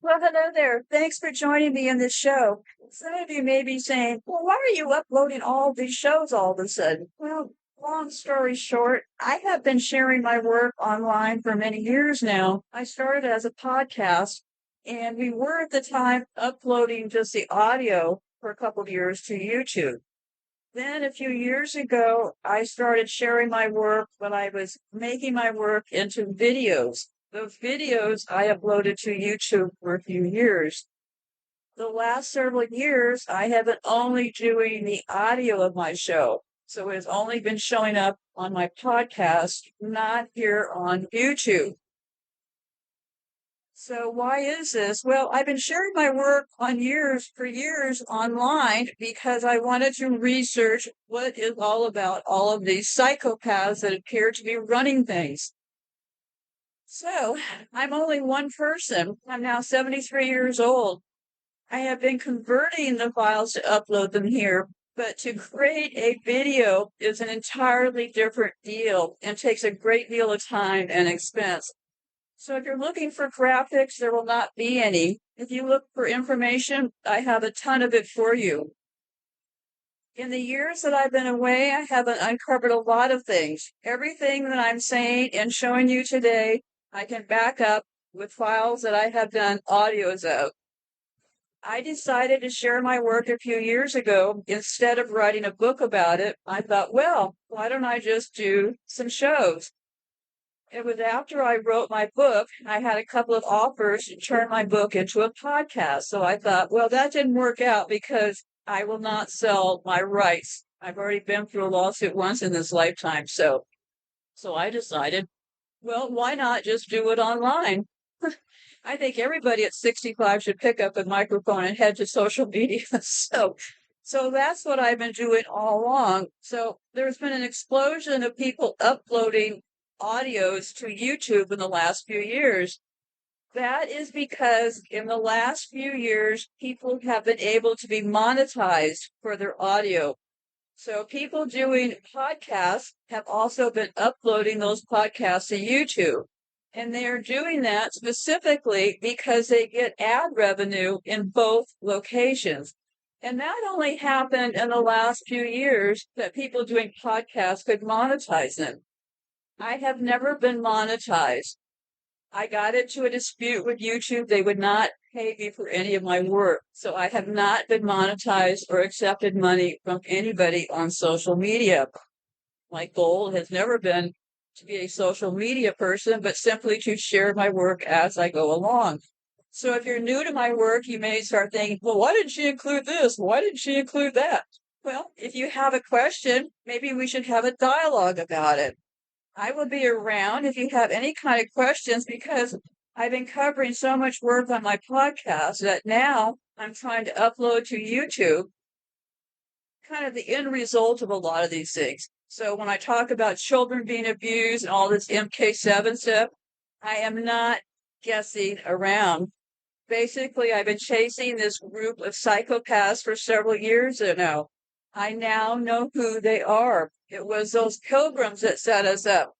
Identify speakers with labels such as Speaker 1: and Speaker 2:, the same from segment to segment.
Speaker 1: Well, hello there. Thanks for joining me in this show. Some of you may be saying, well, why are you uploading all these shows all of a sudden? Well, long story short, I have been sharing my work online for many years now. I started as a podcast, and we were at the time uploading just the audio for a couple of years to YouTube. Then a few years ago, I started sharing my work when I was making my work into videos. Those videos I uploaded to YouTube for a few years. The last several years, I have been only doing the audio of my show. So it has only been showing up on my podcast, not here on YouTube. So why is this? Well, I've been sharing my work for years online because I wanted to research what is all about all of these psychopaths that appear to be running things. So I'm only one person. I'm now 73 years old. I have been converting the files to upload them here, but to create a video is an entirely different deal and takes a great deal of time and expense. So if you're looking for graphics, there will not be any. If you look for information, I have a ton of it for you. In the years that I've been away, I have uncovered a lot of things. Everything that I'm saying and showing you today, I can back up with files that I have done audios of. I decided to share my work a few years ago. Instead of writing a book about it, I thought, well, why don't I just do some shows? It was after I wrote my book, I had a couple of offers to turn my book into a podcast. So I thought, well, that didn't work out because I will not sell my rights. I've already been through a lawsuit once in this lifetime. So I decided, well, why not just do it online? I think everybody at 65 should pick up a microphone and head to social media. So that's what I've been doing all along. So there's been an explosion of people uploading audios to YouTube in the last few years. That is because in the last few years, people have been able to be monetized for their audio. So people doing podcasts have also been uploading those podcasts to YouTube. And they are doing that specifically because they get ad revenue in both locations. And that only happened in the last few years that people doing podcasts could monetize them. I have never been monetized. I got into a dispute with YouTube. They would not pay me for any of my work. So I have not been monetized or accepted money from anybody on social media. My goal has never been to be a social media person, but simply to share my work as I go along. So if you're new to my work, you may start thinking, well, why didn't she include this? Why didn't she include that? Well, if you have a question, maybe we should have a dialogue about it. I will be around if you have any kind of questions because I've been covering so much work on my podcast that now I'm trying to upload to YouTube, kind of the end result of a lot of these things. So when I talk about children being abused and all this MK7 stuff, I am not guessing around. Basically, I've been chasing this group of psychopaths for several years now. I now know who they are. It was those pilgrims that set us up.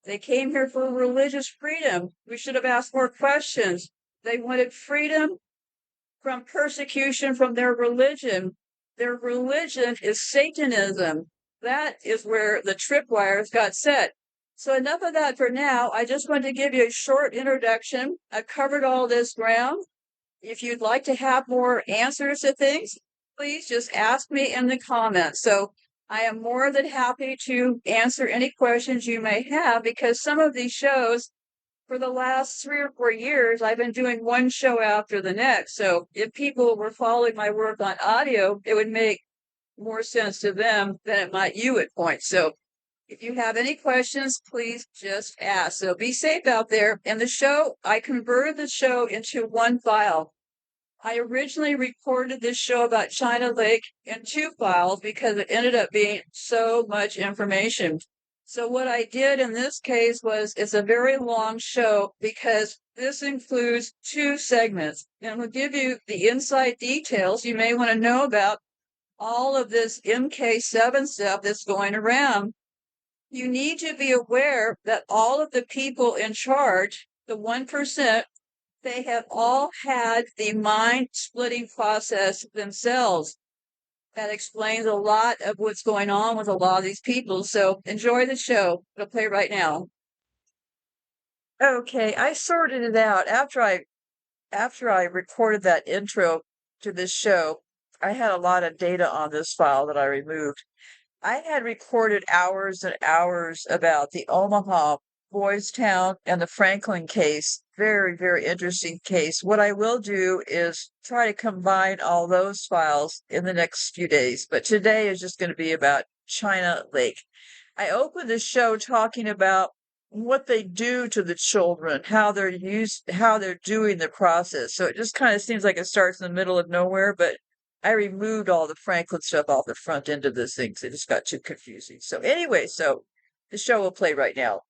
Speaker 1: They came here for religious freedom. We should have asked more questions. They wanted freedom from persecution from their religion. Their religion is Satanism. That is where the tripwires got set. So enough of that for now. I just wanted to give you a short introduction. I've covered all this ground. If you'd like to have more answers to things, please just ask me in the comments. So I am more than happy to answer any questions you may have because some of these shows for the last 3 or 4 years, I've been doing one show after the next. So if people were following my work on audio, it would make more sense to them than it might you at points. So if you have any questions, please just ask. So be safe out there. And the show, I converted the show into one file. I originally recorded this show about China Lake in 2 files because it ended up being so much information. So what I did in this case was it's a very long show because this includes 2 segments and will give you the inside details you may want to know about all of this MK7 stuff that's going around. You need to be aware that all of the people in charge, the 1%, They have all had the mind-splitting process themselves. That explains a lot of what's going on with a lot of these people. So enjoy the show. It'll play right now. Okay, I sorted it out after I recorded that intro to this show. I had a lot of data on this file that I removed. I had recorded hours and hours about the Omaha, Boys Town, and the Franklin case. Very, very interesting case. What I will do is try to combine all those files in the next few days, but today is just going to be about China Lake. I opened the show talking about what they do to the children, how they're doing the process. So it just kind of seems like it starts in the middle of nowhere, but I removed all the Franklin stuff off the front end of this thing because it just got too confusing. So anyway, so the show will play right now.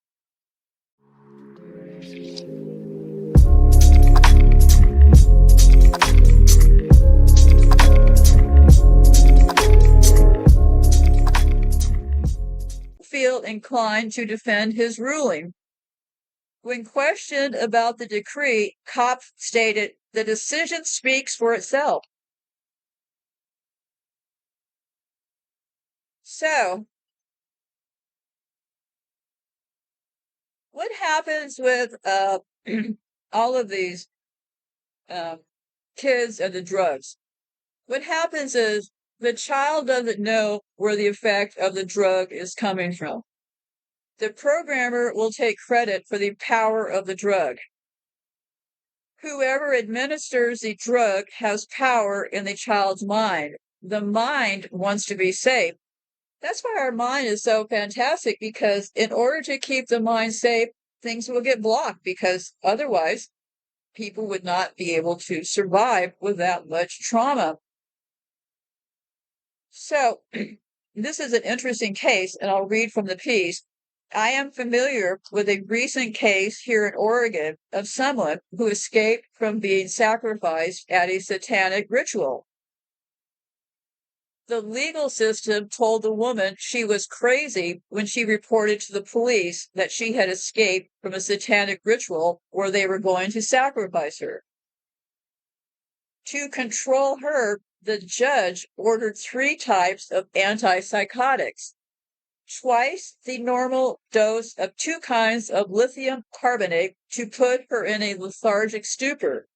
Speaker 1: Feel inclined to defend his ruling. When questioned about the decree, Kopp stated, "The decision speaks for itself." So, what happens with all of these kids and the drugs? What happens is the child doesn't know where the effect of the drug is coming from. The programmer will take credit for the power of the drug. Whoever administers the drug has power in the child's mind. The mind wants to be safe. That's why our mind is so fantastic, because in order to keep the mind safe, things will get blocked, because otherwise people would not be able to survive with that much trauma. So this is an interesting case, and I'll read from the piece. I am familiar with a recent case here in Oregon of someone who escaped from being sacrificed at a satanic ritual. The legal system told the woman she was crazy when she reported to the police that she had escaped from a satanic ritual where they were going to sacrifice her. To control her, the judge ordered 3 types of antipsychotics, twice the normal dose of 2 kinds of lithium carbonate to put her in a lethargic stupor,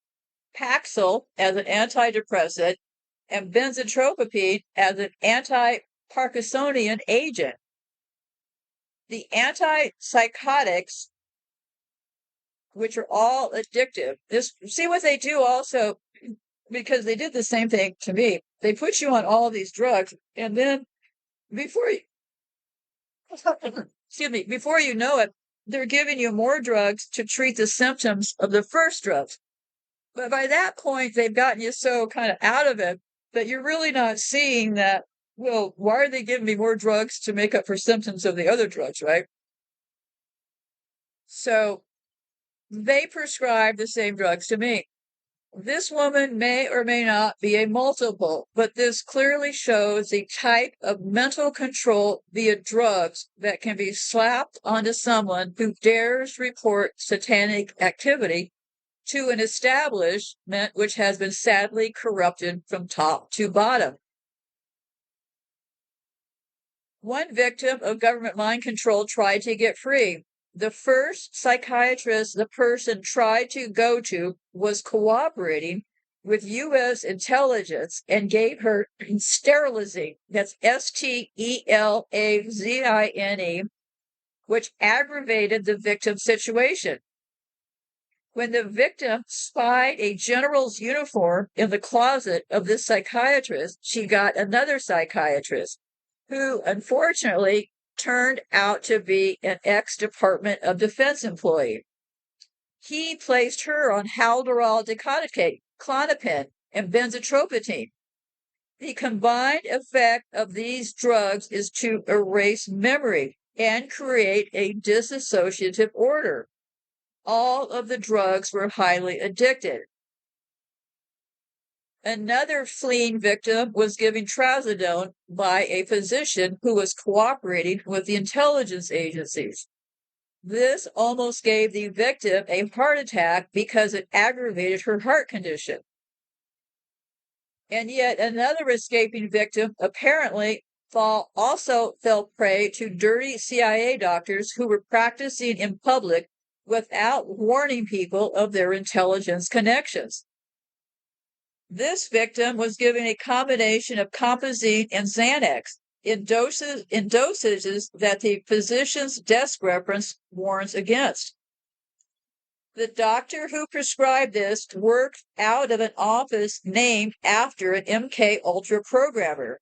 Speaker 1: Paxil as an antidepressant, and benzotropine as an anti-Parkinsonian agent. The antipsychotics, which are all addictive, see what they do also, because they did the same thing to me. They put you on all these drugs, and then before you before you know it, they're giving you more drugs to treat the symptoms of the first drugs. But by that point, they've gotten you so kind of out of it that you're really not seeing that, well, why are they giving me more drugs to make up for symptoms of the other drugs, right? So they prescribe the same drugs to me. This woman may or may not be a multiple, but this clearly shows the type of mental control via drugs that can be slapped onto someone who dares report satanic activity to an establishment which has been sadly corrupted from top to bottom. One victim of government mind control tried to get free. The first psychiatrist the person tried to go to was cooperating with U.S. intelligence and gave her sterilizine, that's Stelazine, which aggravated the victim's situation. When the victim spied a general's uniform in the closet of this psychiatrist, she got another psychiatrist, who unfortunately turned out to be an ex-Department of Defense employee. He placed her on Haldol Decanoate, Klonopin, and benzotropine. The combined effect of these drugs is to erase memory and create a dissociative order. All of the drugs were highly addicted. Another fleeing victim was given trazodone by a physician who was cooperating with the intelligence agencies. This almost gave the victim a heart attack because it aggravated her heart condition. And yet another escaping victim apparently also fell prey to dirty CIA doctors who were practicing in public without warning people of their intelligence connections. This victim was given a combination of Compazine and Xanax in dosages that the physician's desk reference warns against. The doctor who prescribed this worked out of an office named after an MK Ultra programmer.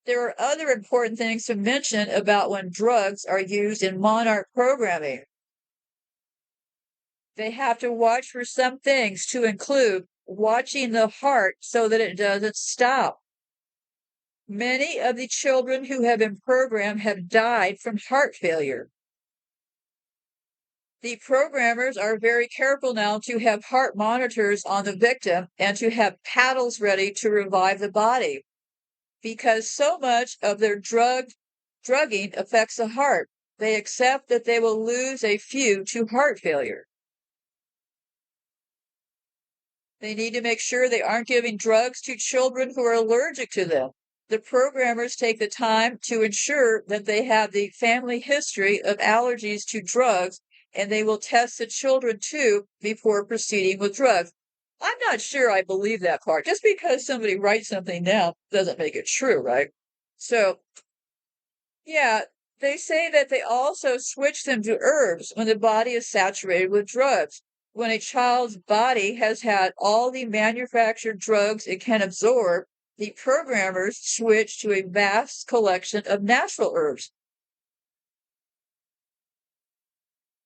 Speaker 1: There are other important things to mention about when drugs are used in monarch programming. They have to watch for some things, to include watching the heart so that it doesn't stop. Many of the children who have been programmed have died from heart failure. The programmers are very careful now to have heart monitors on the victim and to have paddles ready to revive the body, because so much of their drugging affects the heart. They accept that they will lose a few to heart failure. They need to make sure they aren't giving drugs to children who are allergic to them. The programmers take the time to ensure that they have the family history of allergies to drugs, and they will test the children too before proceeding with drugs. I'm not sure I believe that part. Just because somebody writes something down doesn't make it true, right? So, yeah, they say that they also switch them to herbs when the body is saturated with drugs. When a child's body has had all the manufactured drugs it can absorb, the programmers switch to a vast collection of natural herbs.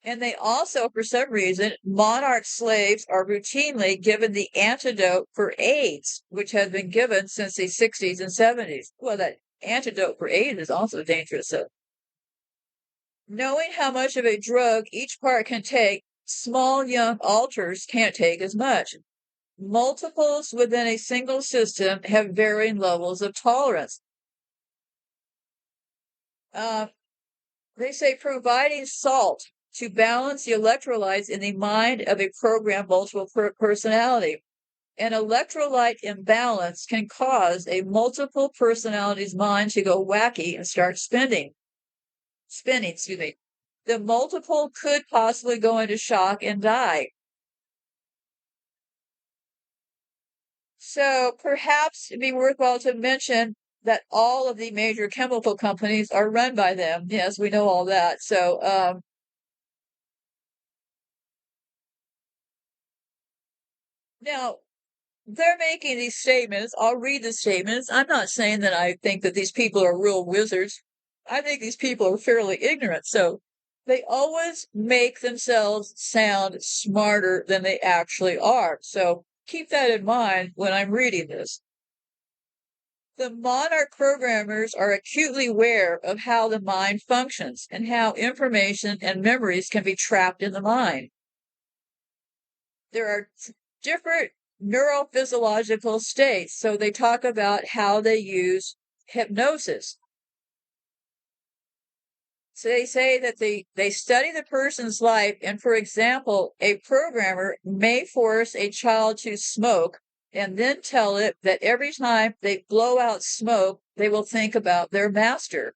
Speaker 1: And they also, for some reason, monarch slaves are routinely given the antidote for AIDS, which has been given since the 60s and 70s. Well, that antidote for AIDS is also dangerous. So, knowing how much of a drug each part can take, small young alters can't take as much. Multiples within a single system have varying levels of tolerance. They say providing salt to balance the electrolytes in the mind of a programmed multiple personality. An electrolyte imbalance can cause a multiple personality's mind to go wacky and start spinning. The multiple could possibly go into shock and die. So perhaps it'd be worthwhile to mention that all of the major chemical companies are run by them. Yes, we know all that. So, now they're making these statements. I'll read the statements. I'm not saying that I think that these people are real wizards. I think these people are fairly ignorant. So they always make themselves sound smarter than they actually are. So keep that in mind when I'm reading this. The monarch programmers are acutely aware of how the mind functions and how information and memories can be trapped in the mind. There are different neurophysiological states, so they talk about how they use hypnosis. So they say that they study the person's life, and for example, a programmer may force a child to smoke and then tell it that every time they blow out smoke, they will think about their master.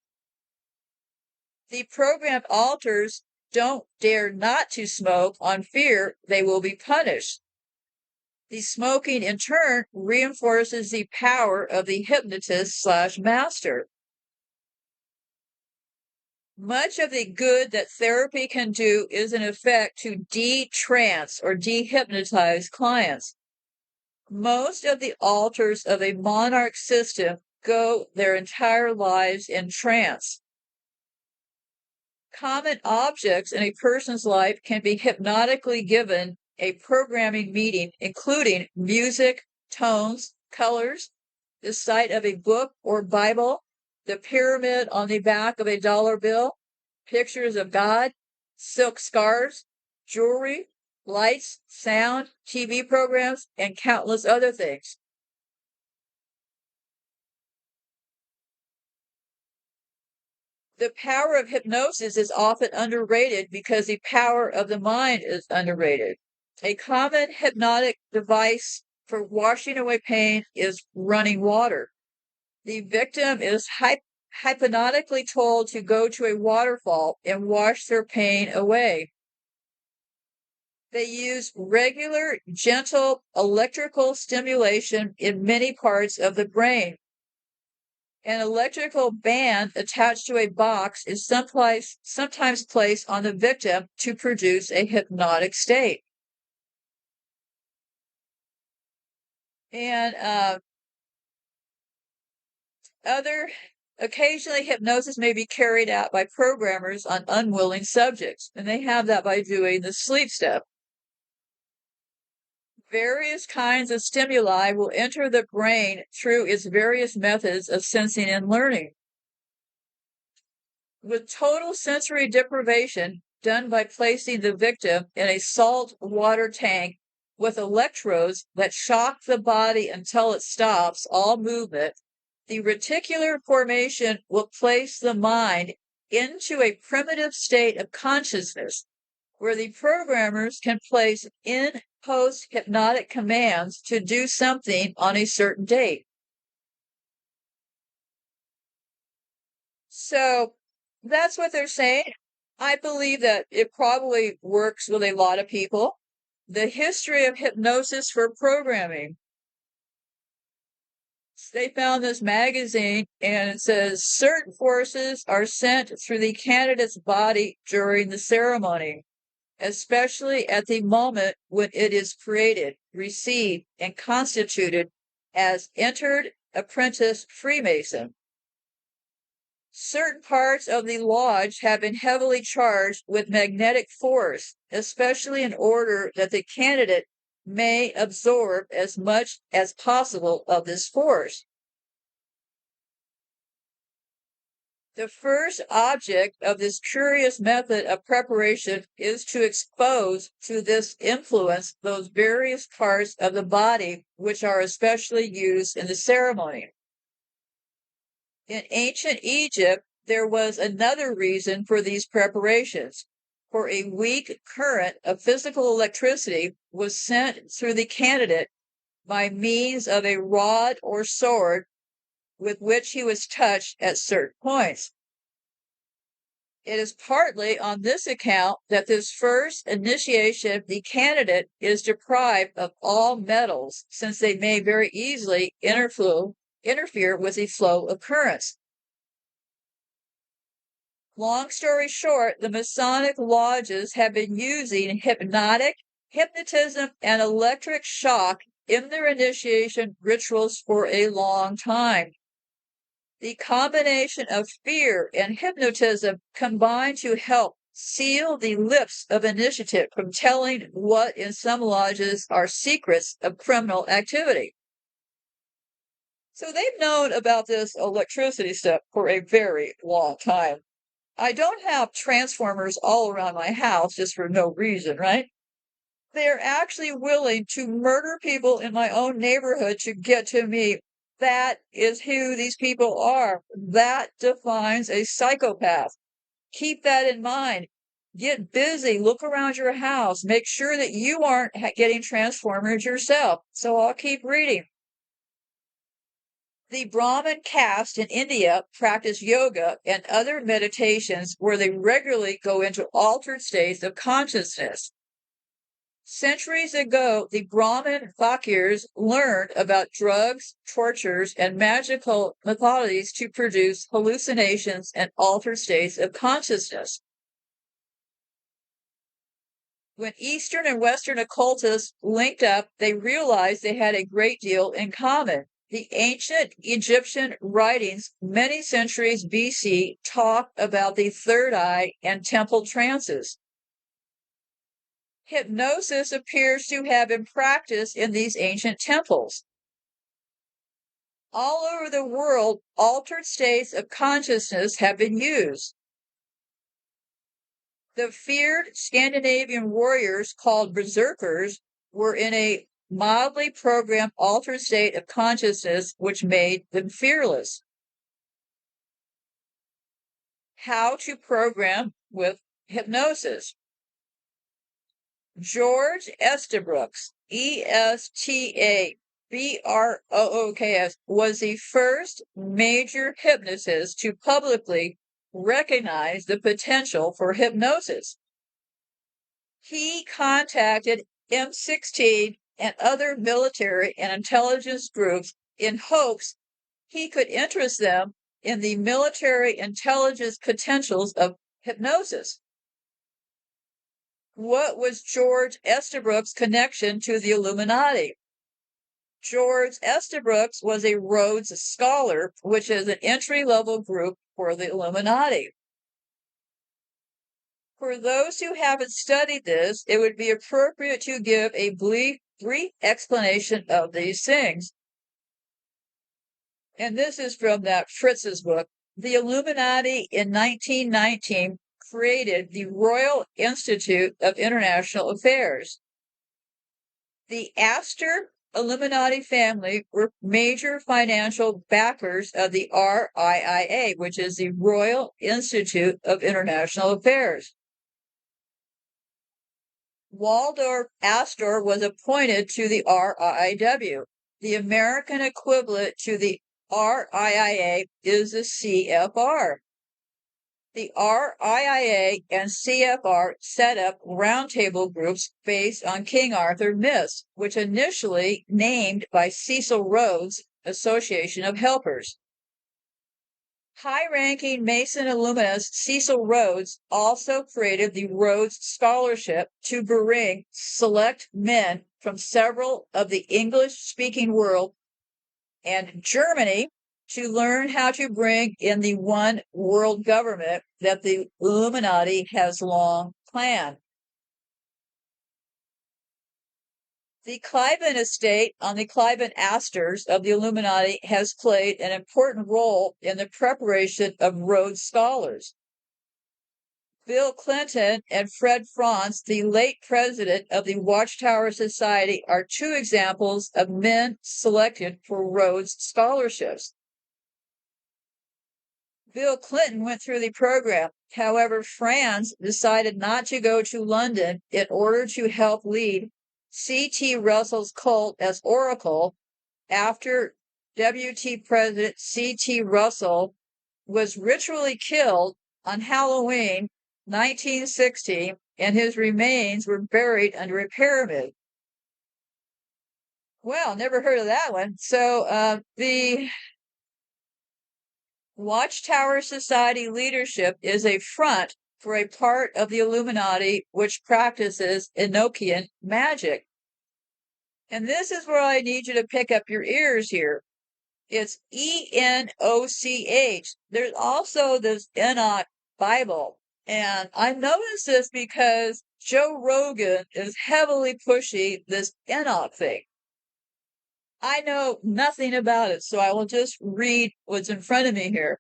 Speaker 1: The programmed alters don't dare not to smoke on fear they will be punished. The smoking, in turn, reinforces the power of the hypnotist/master. Much of the good that therapy can do is in effect to de-trance or de-hypnotize clients. Most of the alters of a monarch system go their entire lives in trance. Common objects in a person's life can be hypnotically given a programming meaning, including music, tones, colors, the sight of a book or Bible, the pyramid on the back of a dollar bill, pictures of God, silk scarves, jewelry, lights, sound, TV programs, and countless other things. The power of hypnosis is often underrated because the power of the mind is underrated. A common hypnotic device for washing away pain is running water. The victim is hypnotically told to go to a waterfall and wash their pain away. They use regular, gentle electrical stimulation in many parts of the brain. An electrical band attached to a box is sometimes placed on the victim to produce a hypnotic state. And occasionally hypnosis may be carried out by programmers on unwilling subjects, and they have that by doing the sleep step. Various kinds of stimuli will enter the brain through its various methods of sensing and learning. With total sensory deprivation done by placing the victim in a salt water tank with electrodes that shock the body until it stops all movement, the reticular formation will place the mind into a primitive state of consciousness where the programmers can place in post hypnotic commands to do something on a certain date. So that's what they're saying. I believe that it probably works with a lot of people. The history of hypnosis for programming. They found this magazine and it says certain forces are sent through the candidate's body during the ceremony, especially at the moment when it is created, received, and constituted as entered apprentice Freemason. Certain parts of the lodge have been heavily charged with magnetic force, especially in order that the candidate may absorb as much as possible of this force. The first object of this curious method of preparation is to expose to this influence those various parts of the body which are especially used in the ceremony. In ancient Egypt, there was another reason for these preparations. For a weak current of physical electricity was sent through the candidate by means of a rod or sword with which he was touched at certain points. It is partly on this account that this first initiation, the candidate is deprived of all metals, since they may very easily interfere with the flow of currents. Long story short, the Masonic lodges have been using hypnotism, and electric shock in their initiation rituals for a long time. The combination of fear and hypnotism combine to help seal the lips of initiative from telling what in some lodges are secrets of criminal activity. So they've known about this electricity stuff for a very long time. I don't have transformers all around my house just for no reason, right? They're actually willing to murder people in my own neighborhood to get to me. That is who these people are. That defines a psychopath. Keep that in mind. Get busy. Look around your house. Make sure that you aren't getting transformers yourself. So I'll keep reading. The Brahmin caste in India practice yoga and other meditations where they regularly go into altered states of consciousness. Centuries ago, the Brahmin fakirs learned about drugs, tortures, and magical methods to produce hallucinations and altered states of consciousness. When Eastern and Western occultists linked up, they realized they had a great deal in common. The ancient Egyptian writings, many centuries BC, talk about the third eye and temple trances. Hypnosis appears to have been practiced in these ancient temples. All over the world, altered states of consciousness have been used. The feared Scandinavian warriors called berserkers were in a mildly programmed altered state of consciousness which made them fearless. How to Program with Hypnosis. George Estabrooks, Estabrooks, was the first major hypnotist to publicly recognize the potential for hypnosis. He contacted M16 and other military and intelligence groups in hopes he could interest them in the military intelligence potentials of hypnosis. What was George Estabrooks' connection to the Illuminati? George Estabrooks was a Rhodes Scholar, which is an entry-level group for the Illuminati. For those who haven't studied this, it would be appropriate to give a brief explanation of these things. And this is from that Fritz's book. The Illuminati in 1919 created the Royal Institute of International Affairs. The Astor Illuminati family were major financial backers of the RIIA, which is the Royal Institute of International Affairs. Waldorf Astor was appointed to the RIIW. The American equivalent to the RIIA is the CFR. The RIIA and CFR set up roundtable groups based on King Arthur myths, which initially named by Cecil Rhodes Association of Helpers. High-ranking Mason Illuminist Cecil Rhodes also created the Rhodes Scholarship to bring select men from several of the English-speaking world and Germany to learn how to bring in the one world government that the Illuminati has long planned. The Cliven estate on the Cliven Astors of the Illuminati has played an important role in the preparation of Rhodes Scholars. Bill Clinton and Fred Franz, the late president of the Watchtower Society, are two examples of men selected for Rhodes Scholarships. Bill Clinton went through the program. However, Franz decided not to go to London in order to help lead C.T. Russell's cult as Oracle after W.T. President C.T. Russell was ritually killed on Halloween 1960, and his remains were buried under a pyramid. Well, never heard of that one. So the Watchtower Society leadership is a front for a part of the Illuminati which practices Enochian magic. And this is where I need you to pick up your ears here. It's Enoch. There's also this Enoch Bible. And I noticed this because Joe Rogan is heavily pushing this Enoch thing. I know nothing about it, so I will just read what's in front of me here.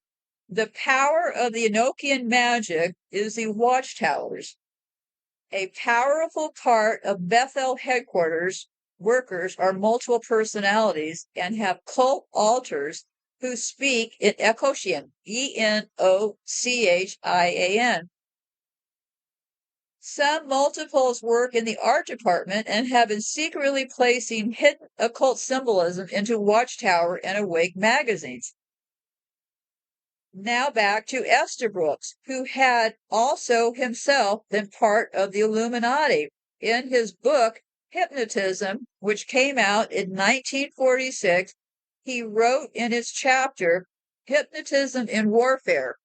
Speaker 1: The power of the Enochian magic is the Watchtowers. A powerful part of Bethel headquarters workers are multiple personalities and have cult altars who speak in Enochian, Enochian. Some multiples work in the art department and have been secretly placing hidden occult symbolism into Watchtower and Awake magazines. Now back to Estabrooks, who had also himself been part of the Illuminati. In his book, Hypnotism, which came out in 1946, he wrote in his chapter, Hypnotism in Warfare.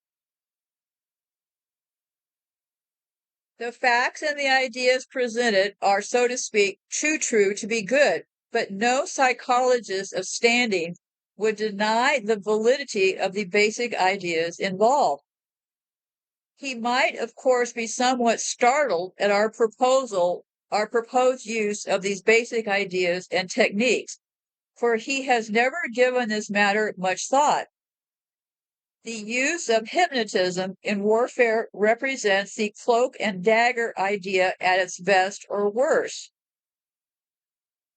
Speaker 1: The facts and the ideas presented are, so to speak, too true to be good, but no psychologist of standing would deny the validity of the basic ideas involved. He might, of course, be somewhat startled at our proposed use of these basic ideas and techniques, for he has never given this matter much thought. The use of hypnotism in warfare represents the cloak and dagger idea at its best or worst.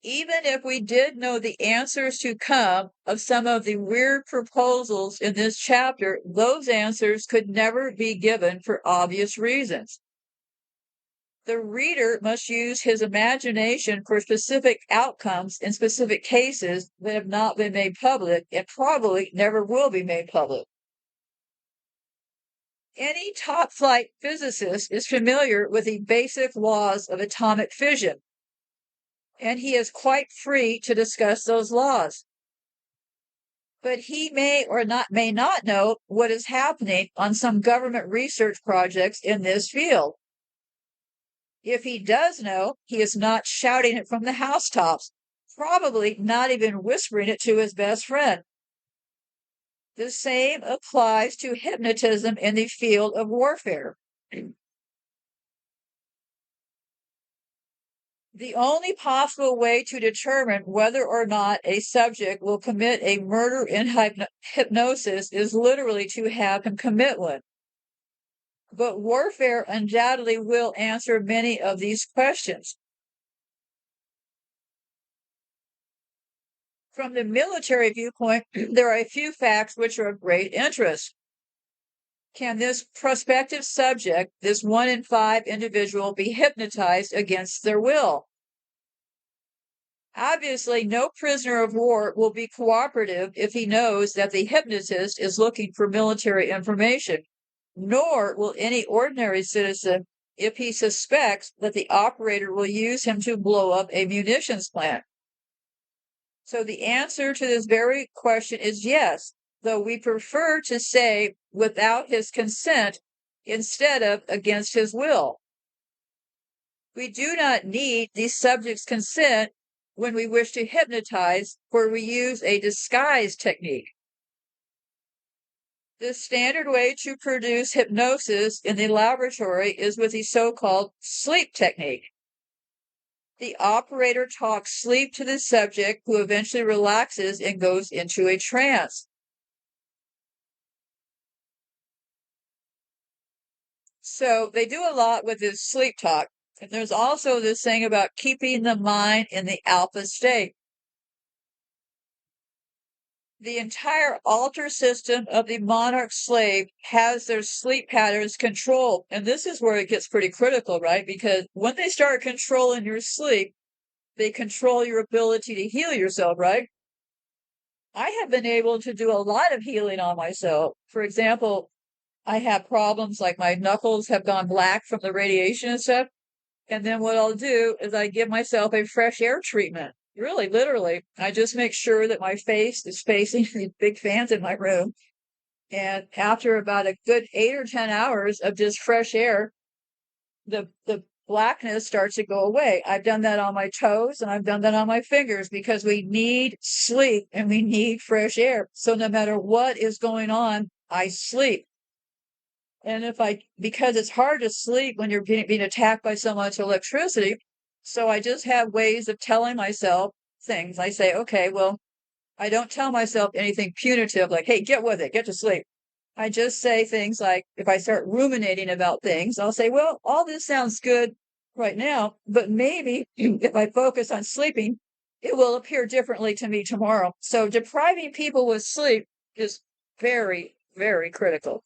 Speaker 1: Even if we did know the answers to come of some of the weird proposals in this chapter, those answers could never be given for obvious reasons. The reader must use his imagination for specific outcomes in specific cases that have not been made public and probably never will be made public. Any top-flight physicist is familiar with the basic laws of atomic fission, and he is quite free to discuss those laws. But he may not know what is happening on some government research projects in this field. If he does know, he is not shouting it from the housetops, probably not even whispering it to his best friend. The same applies to hypnotism in the field of warfare. The only possible way to determine whether or not a subject will commit a murder in hypnosis is literally to have him commit one. But warfare undoubtedly will answer many of these questions. From the military viewpoint, there are a few facts which are of great interest. Can this prospective subject, this 1 in 5 individual, be hypnotized against their will? Obviously, no prisoner of war will be cooperative if he knows that the hypnotist is looking for military information, nor will any ordinary citizen if he suspects that the operator will use him to blow up a munitions plant. So the answer to this very question is yes, though we prefer to say without his consent instead of against his will. We do not need the subject's consent when we wish to hypnotize, for we use a disguise technique. The standard way to produce hypnosis in the laboratory is with the so-called sleep technique. The operator talks sleep to the subject, who eventually relaxes and goes into a trance. So they do a lot with this sleep talk. And there's also this thing about keeping the mind in the alpha state. The entire altar system of the monarch slave has their sleep patterns controlled. And this is where it gets pretty critical, right? Because when they start controlling your sleep, they control your ability to heal yourself, right? I have been able to do a lot of healing on myself. For example, I have problems like my knuckles have gone black from the radiation and stuff. And then what I'll do is I give myself a fresh air treatment. Really, literally. I just make sure that my face is facing the big fans in my room. And after about a good 8 or 10 hours of just fresh air, the blackness starts to go away. I've done that on my toes and I've done that on my fingers because we need sleep and we need fresh air. So no matter what is going on, I sleep. And because it's hard to sleep when you're being attacked by so much electricity, so I just have ways of telling myself things. I say, okay, well, I don't tell myself anything punitive like, hey, get with it, get to sleep. I just say things like, if I start ruminating about things, I'll say, well, all this sounds good right now, but maybe if I focus on sleeping, it will appear differently to me tomorrow. So depriving people with sleep is very, very critical.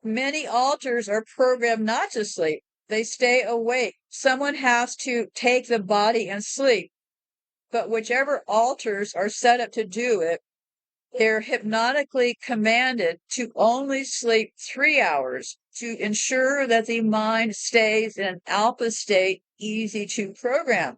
Speaker 1: Many altars are programmed not to sleep. They stay awake. Someone has to take the body and sleep. But whichever altars are set up to do it, they're hypnotically commanded to only sleep 3 hours to ensure that the mind stays in an alpha state, easy to program.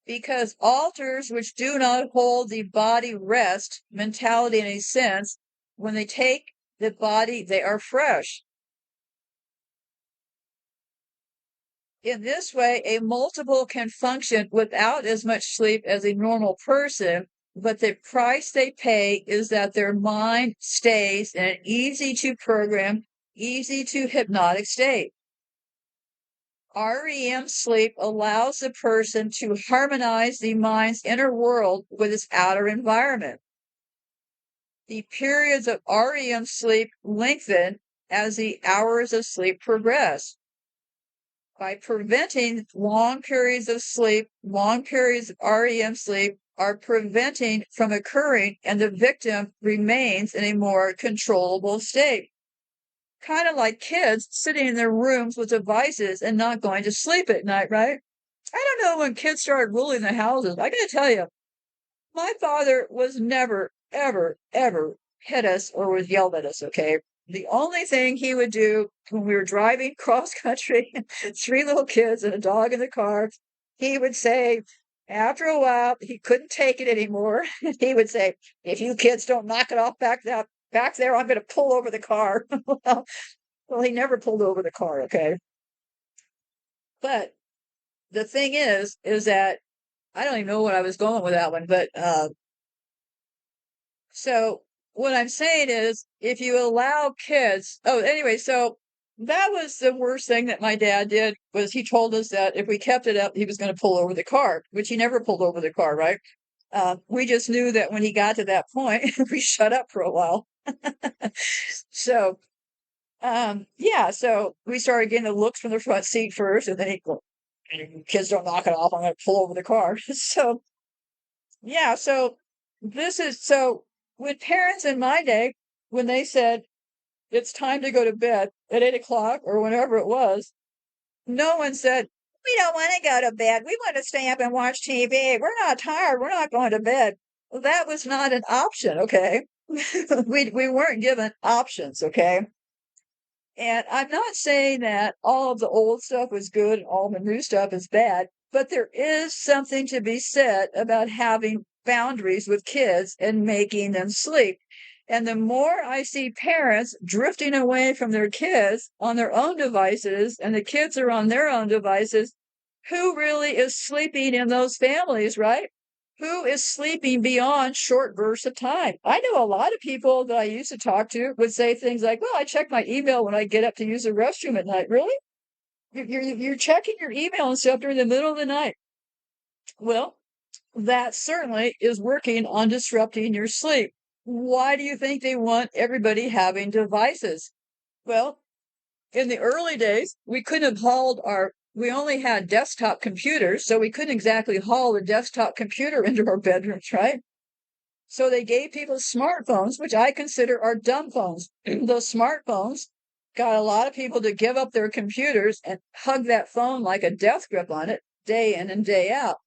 Speaker 1: Because altars which do not hold the body rest mentality in a sense, when they take the body, they are fresh. In this way, a multiple can function without as much sleep as a normal person, but the price they pay is that their mind stays in an easy to program, easy to hypnotic state. REM sleep allows the person to harmonize the mind's inner world with its outer environment. The periods of REM sleep lengthen as the hours of sleep progress. by preventing long periods of sleep, long periods of REM sleep are preventing from occurring, and the victim remains in a more controllable state. Kind of like kids sitting in their rooms with devices and not going to sleep at night, right? I don't know when kids started ruling the houses. I gotta tell you, my father was never, ever, ever hit us or was yelled at us, okay? The only thing he would do when we were driving cross country, three little kids and a dog in the car, he would say, after a while, he couldn't take it anymore. He would say, if you kids don't knock it off back there, I'm going to pull over the car. Well, he never pulled over the car, okay? But the thing is that I don't even know what I was going with that one, but so what I'm saying is if you allow kids, oh, anyway, so that was the worst thing that my dad did was he told us that if we kept it up, he was going to pull over the car, which he never pulled over the car, right? We just knew that when he got to that point, we shut up for a while. So, yeah, so we started getting the looks from the front seat first, and then he go, kids don't knock it off, I'm going to pull over the car. So, yeah, so so when parents in my day, when they said it's time to go to bed at 8 o'clock or whenever it was, no one said, we don't want to go to bed. We want to stay up and watch TV. We're not tired. We're not going to bed. Well, that was not an option, okay? We weren't given options, okay? And I'm not saying that all of the old stuff was good and all the new stuff is bad, but there is something to be said about having boundaries with kids and making them sleep. And the more I see parents drifting away from their kids on their own devices and the kids are on their own devices, who really is sleeping in those families, right? Who is sleeping beyond short bursts of time? I know a lot of people that I used to talk to would say things like, well, I check my email when I get up to use the restroom at night. Really? You're checking your email and stuff during the middle of the night. Well, that certainly is working on disrupting your sleep. Why do you think they want everybody having devices? Well, in the early days, we couldn't have we only had desktop computers, so we couldn't exactly haul a desktop computer into our bedrooms, right? So they gave people smartphones, which I consider are dumb phones. Those smartphones got a lot of people to give up their computers and hug that phone like a death grip on it day in and day out,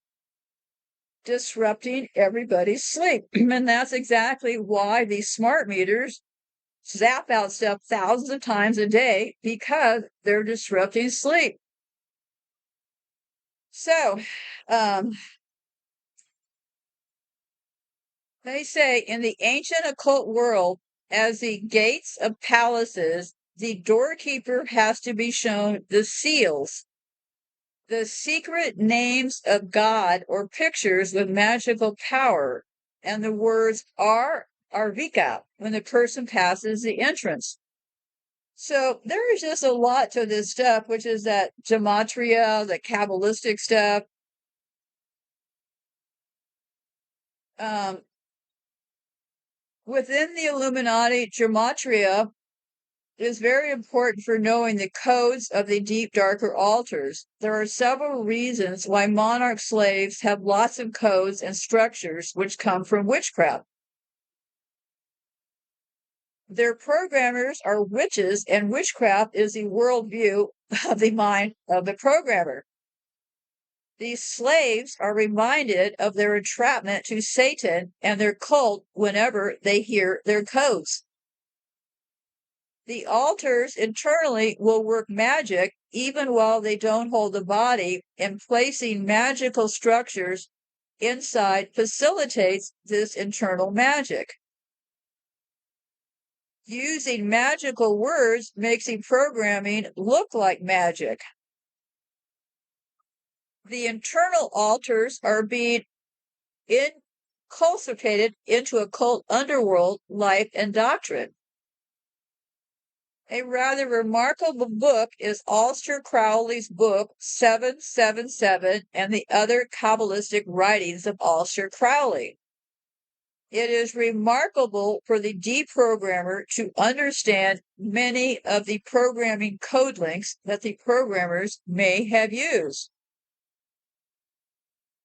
Speaker 1: disrupting everybody's sleep. And that's exactly why these smart meters zap out stuff thousands of times a day because they're disrupting sleep. So, they say in the ancient occult world, as the gates of palaces, the doorkeeper has to be shown the seals, the secret names of God or pictures with magical power, and the words Arvika when the person passes the entrance. So there is just a lot to this stuff, which is that gematria, the Kabbalistic stuff. Within the Illuminati, gematria is very important for knowing the codes of the deep, darker altars. There are several reasons why monarch slaves have lots of codes and structures which come from witchcraft. Their programmers are witches, and witchcraft is the worldview of the mind of the programmer. These slaves are reminded of their entrapment to Satan and their cult whenever they hear their codes. The altars internally will work magic even while they don't hold the body, and placing magical structures inside facilitates this internal magic. Using magical words makes the programming look like magic. The internal altars are being inculcated into occult underworld life and doctrine. A rather remarkable book is Aleister Crowley's book 777 and the other Kabbalistic writings of Aleister Crowley. It is remarkable for the deprogrammer to understand many of the programming code links that the programmers may have used.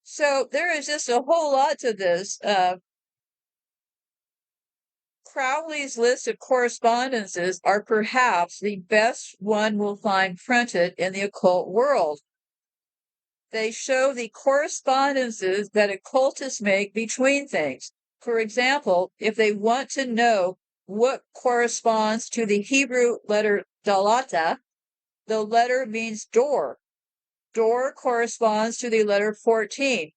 Speaker 1: So there is just a whole lot to this. Crowley's list of correspondences are perhaps the best one will find printed in the occult world. They show the correspondences that occultists make between things. For example, if they want to know what corresponds to the Hebrew letter dalata, the letter means door. Door corresponds to the letter 14.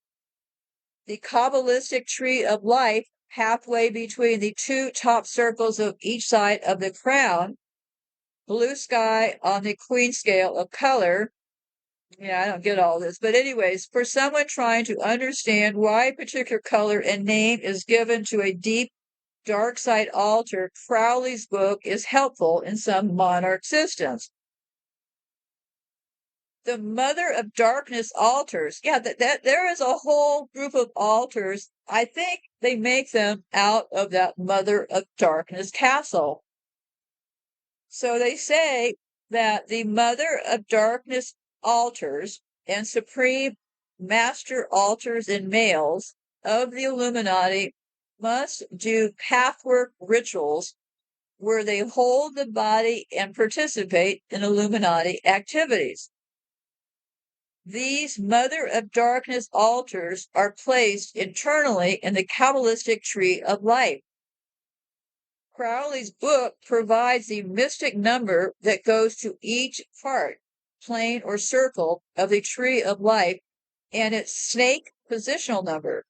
Speaker 1: The Kabbalistic tree of life, halfway between the two top circles of each side of the crown, blue sky on the queen scale of color. Yeah, I don't get all this. But anyways, for someone trying to understand why a particular color and name is given to a deep dark side altar, Crowley's book is helpful in some monarch systems. The Mother of Darkness altars. Yeah, that there is a whole group of altars. I think they make them out of that Mother of Darkness castle. So they say that the Mother of Darkness altars and Supreme Master altars and males of the Illuminati must do pathwork rituals where they hold the body and participate in Illuminati activities. These Mother of Darkness altars are placed internally in the Kabbalistic tree of life. Crowley's book provides the mystic number that goes to each part, plane or circle, of the tree of life and its snake positional number.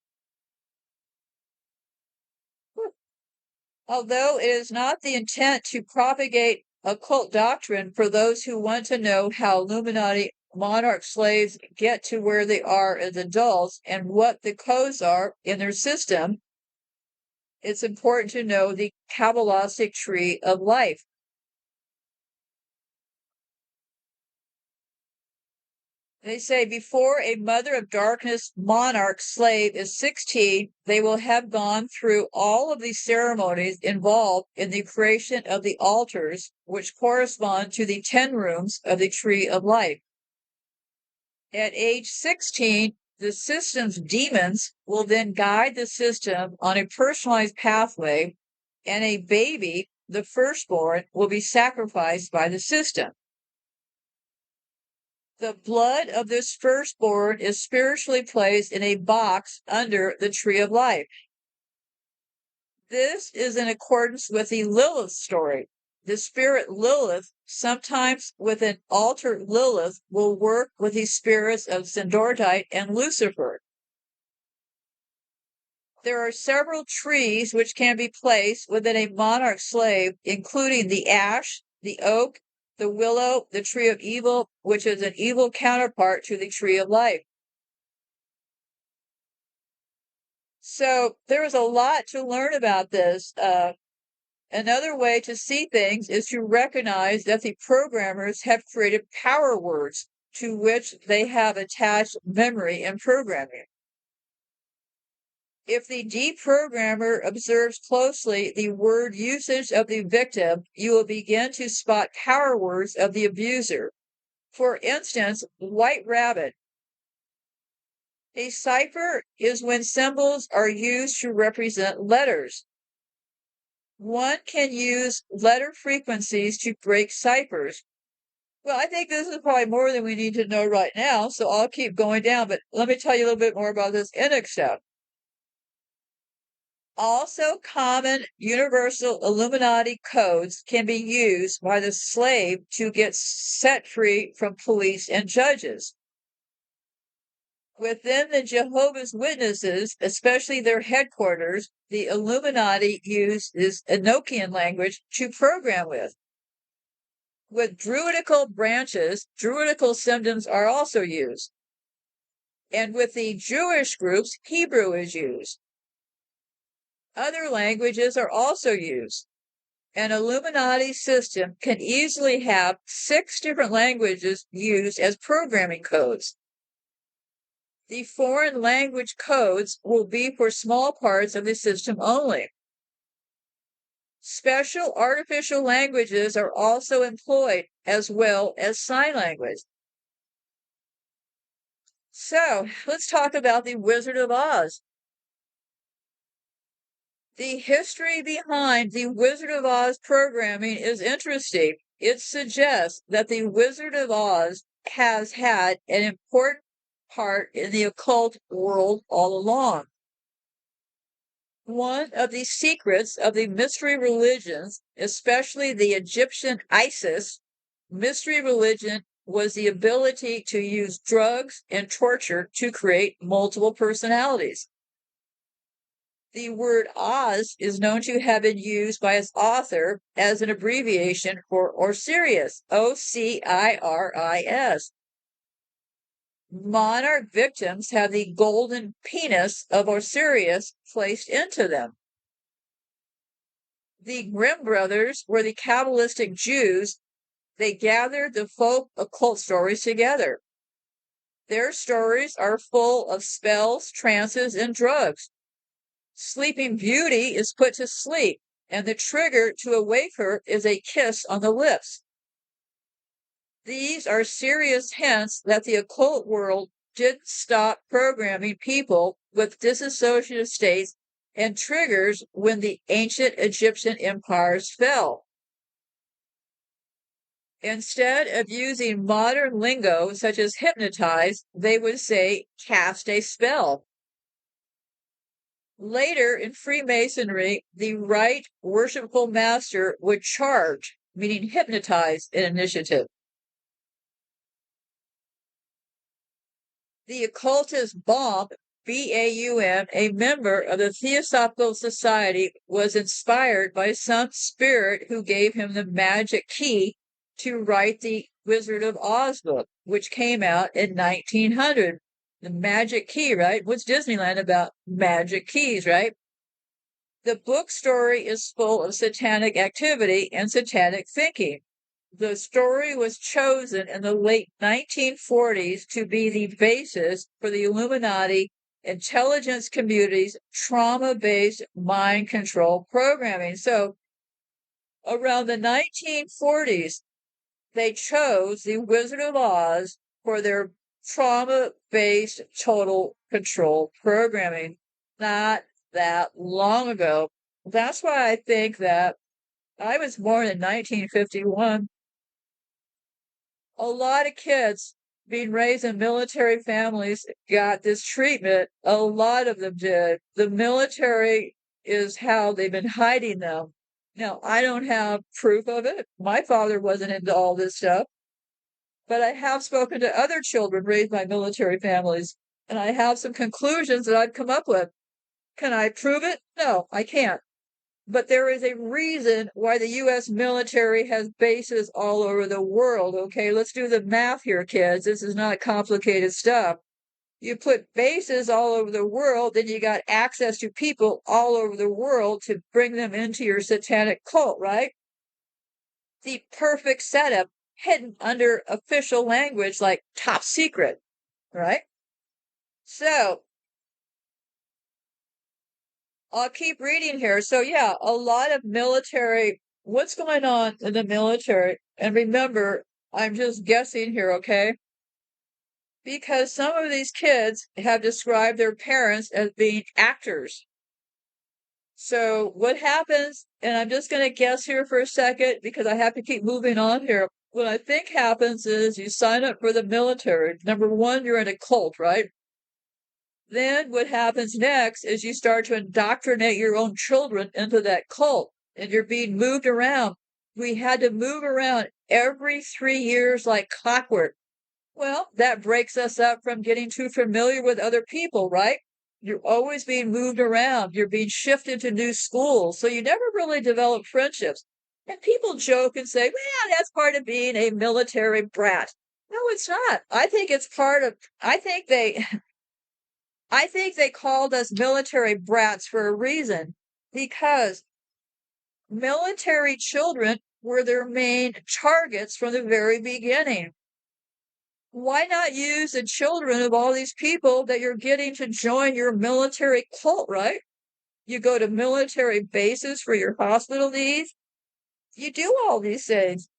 Speaker 1: Although it is not the intent to propagate occult doctrine for those who want to know how Illuminati monarch slaves get to where they are as adults and what the codes are in their system, it's important to know the Kabbalistic tree of life. They say before a Mother of Darkness monarch slave is 16, they will have gone through all of the ceremonies involved in the creation of the altars, which correspond to the 10 rooms of the tree of life. At age 16, the system's demons will then guide the system on a personalized pathway, and a baby, the firstborn, will be sacrificed by the system. The blood of this firstborn is spiritually placed in a box under the tree of life. This is in accordance with the Lilith story. The spirit Lilith, sometimes with an alter Lilith, will work with the spirits of Sindordite and Lucifer. There are several trees which can be placed within a monarch slave, including the ash, the oak, the willow, the tree of evil, which is an evil counterpart to the tree of life. So there is a lot to learn about this. Another way to see things is to recognize that the programmers have created power words to which they have attached memory and programming. If the deprogrammer observes closely the word usage of the victim, you will begin to spot power words of the abuser. For instance, white rabbit. A cipher is when symbols are used to represent letters. One can use letter frequencies to break ciphers. Well, I think this is probably more than we need to know right now, so I'll keep going down, but let me tell you a little bit more about this NX stuff. Also, common universal Illuminati codes can be used by the slave to get set free from police and judges. Within the Jehovah's Witnesses, especially their headquarters, the Illuminati use this Enochian language to program with. With druidical branches, druidical symbols are also used. And with the Jewish groups, Hebrew is used. Other languages are also used. An Illuminati system can easily have 6 different languages used as programming codes. The foreign language codes will be for small parts of the system only. Special artificial languages are also employed, as well as sign language. So, let's talk about the Wizard of Oz. The history behind the Wizard of Oz programming is interesting. It suggests that the Wizard of Oz has had an important part in the occult world all along. One of the secrets of the mystery religions, especially the Egyptian Isis mystery religion, was the ability to use drugs and torture to create multiple personalities. The word Oz is known to have been used by its author as an abbreviation for Osiris, Ociris. Monarch victims have the golden penis of Osiris placed into them. The Grimm brothers were the Kabbalistic Jews. They gathered the folk occult stories together. Their stories are full of spells, trances, and drugs. Sleeping Beauty is put to sleep, and the trigger to awake her is a kiss on the lips. These are serious hints that the occult world didn't stop programming people with dissociative states and triggers when the ancient Egyptian empires fell. Instead of using modern lingo such as hypnotize, they would say cast a spell. Later in Freemasonry, the right worshipful master would charge, meaning hypnotize, an initiative. The occultist Baum, Baum, a member of the Theosophical Society, was inspired by some spirit who gave him the magic key to write the Wizard of Oz book, which came out in 1900. The magic key, right? What's Disneyland about magic keys, right? The book story is full of satanic activity and satanic thinking. The story was chosen in the late 1940s to be the basis for the Illuminati intelligence community's trauma-based mind control programming. So around the 1940s, they chose the Wizard of Oz for their trauma-based total control programming not that long ago. That's why I think that I was born in 1951. A lot of kids being raised in military families got this treatment. A lot of them did. The military is how they've been hiding them. Now, I don't have proof of it. My father wasn't into all this stuff. But I have spoken to other children raised by military families, and I have some conclusions that I've come up with. Can I prove it? No, I can't. But there is a reason why the U.S. military has bases all over the world. Okay, let's do the math here, kids. This is not complicated stuff. You put bases all over the world, then you got access to people all over the world to bring them into your satanic cult, right? The perfect setup hidden under official language like top secret, right? So I'll keep reading here. So yeah, a lot of military, what's going on in the military? And remember, I'm just guessing here, okay? Because some of these kids have described their parents as being actors. So what happens, and I'm just going to guess here for a second because I have to keep moving on here. What I think happens is you sign up for the military. Number one, you're in a cult, right? Then what happens next is you start to indoctrinate your own children into that cult, and you're being moved around. We had to move around every 3 years like clockwork. Well, that breaks us up from getting too familiar with other people, right? You're always being moved around. You're being shifted to new schools. So you never really develop friendships. And people joke and say, well, that's part of being a military brat. No, it's not. I think it's part of, I think they called us military brats for a reason because military children were their main targets from the very beginning. Why not use the children of all these people that you're getting to join your military cult, right? You go to military bases for your hospital needs. You do all these things.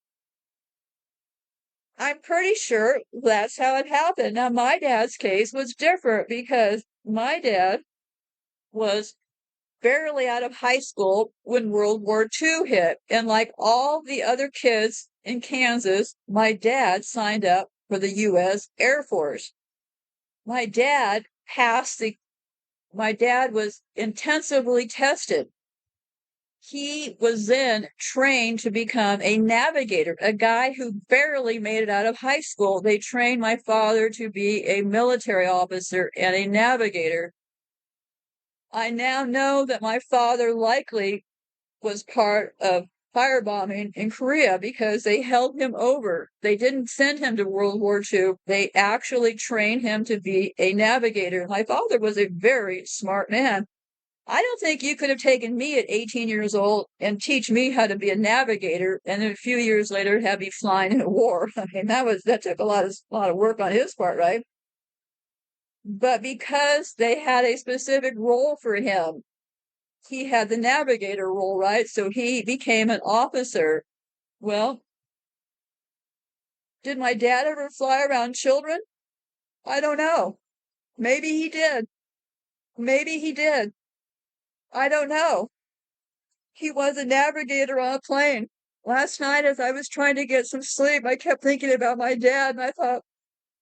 Speaker 1: I'm pretty sure that's how it happened. Now, my dad's case was different because my dad was barely out of high school when World War II hit. And like all the other kids in Kansas, my dad signed up for the U.S. Air Force. My dad passed the, my dad was intensively tested. He was then trained to become a navigator, a guy who barely made it out of high school. They trained my father to be a military officer and a navigator. I now know that my father likely was part of firebombing in Korea because they held him over. They didn't send him to World War II. They actually trained him to be a navigator. My father was a very smart man. I don't think you could have taken me at 18 years old and teach me how to be a navigator, and then a few years later have me flying in a war. I mean, that took a lot of work on his part, right? But because they had a specific role for him, he had the navigator role, right? So he became an officer. Well, did my dad ever fly around children? I don't know. Maybe he did. Maybe he did. I don't know. He was a navigator on a plane. Last night, as I was trying to get some sleep, I kept thinking about my dad, and I thought,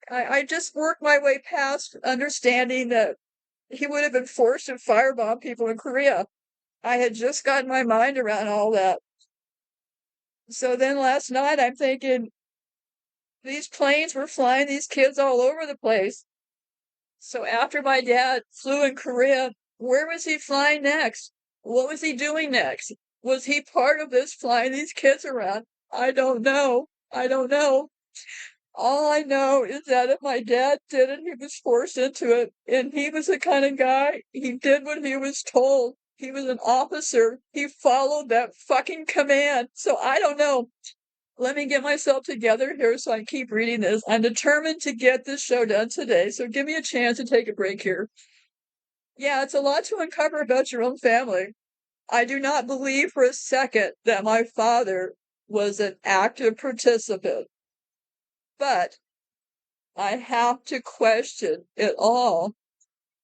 Speaker 1: I just worked my way past understanding that he would have been forced to firebomb people in Korea. I had just gotten my mind around all that. So then last night, I'm thinking, these planes were flying these kids all over the place. So after my dad flew in Korea, where was he flying next? What was he doing next? Was he part of this flying these kids around? I don't know. I don't know. All I know is that if my dad did it, he was forced into it. And he was the kind of guy, he did what he was told. He was an officer. He followed that fucking command. So I don't know. Let me get myself together here so I can keep reading this. I'm determined to get this show done today. So give me a chance to take a break here. Yeah, it's a lot to uncover about your own family. I do not believe for a second that my father was an active participant, but I have to question it all.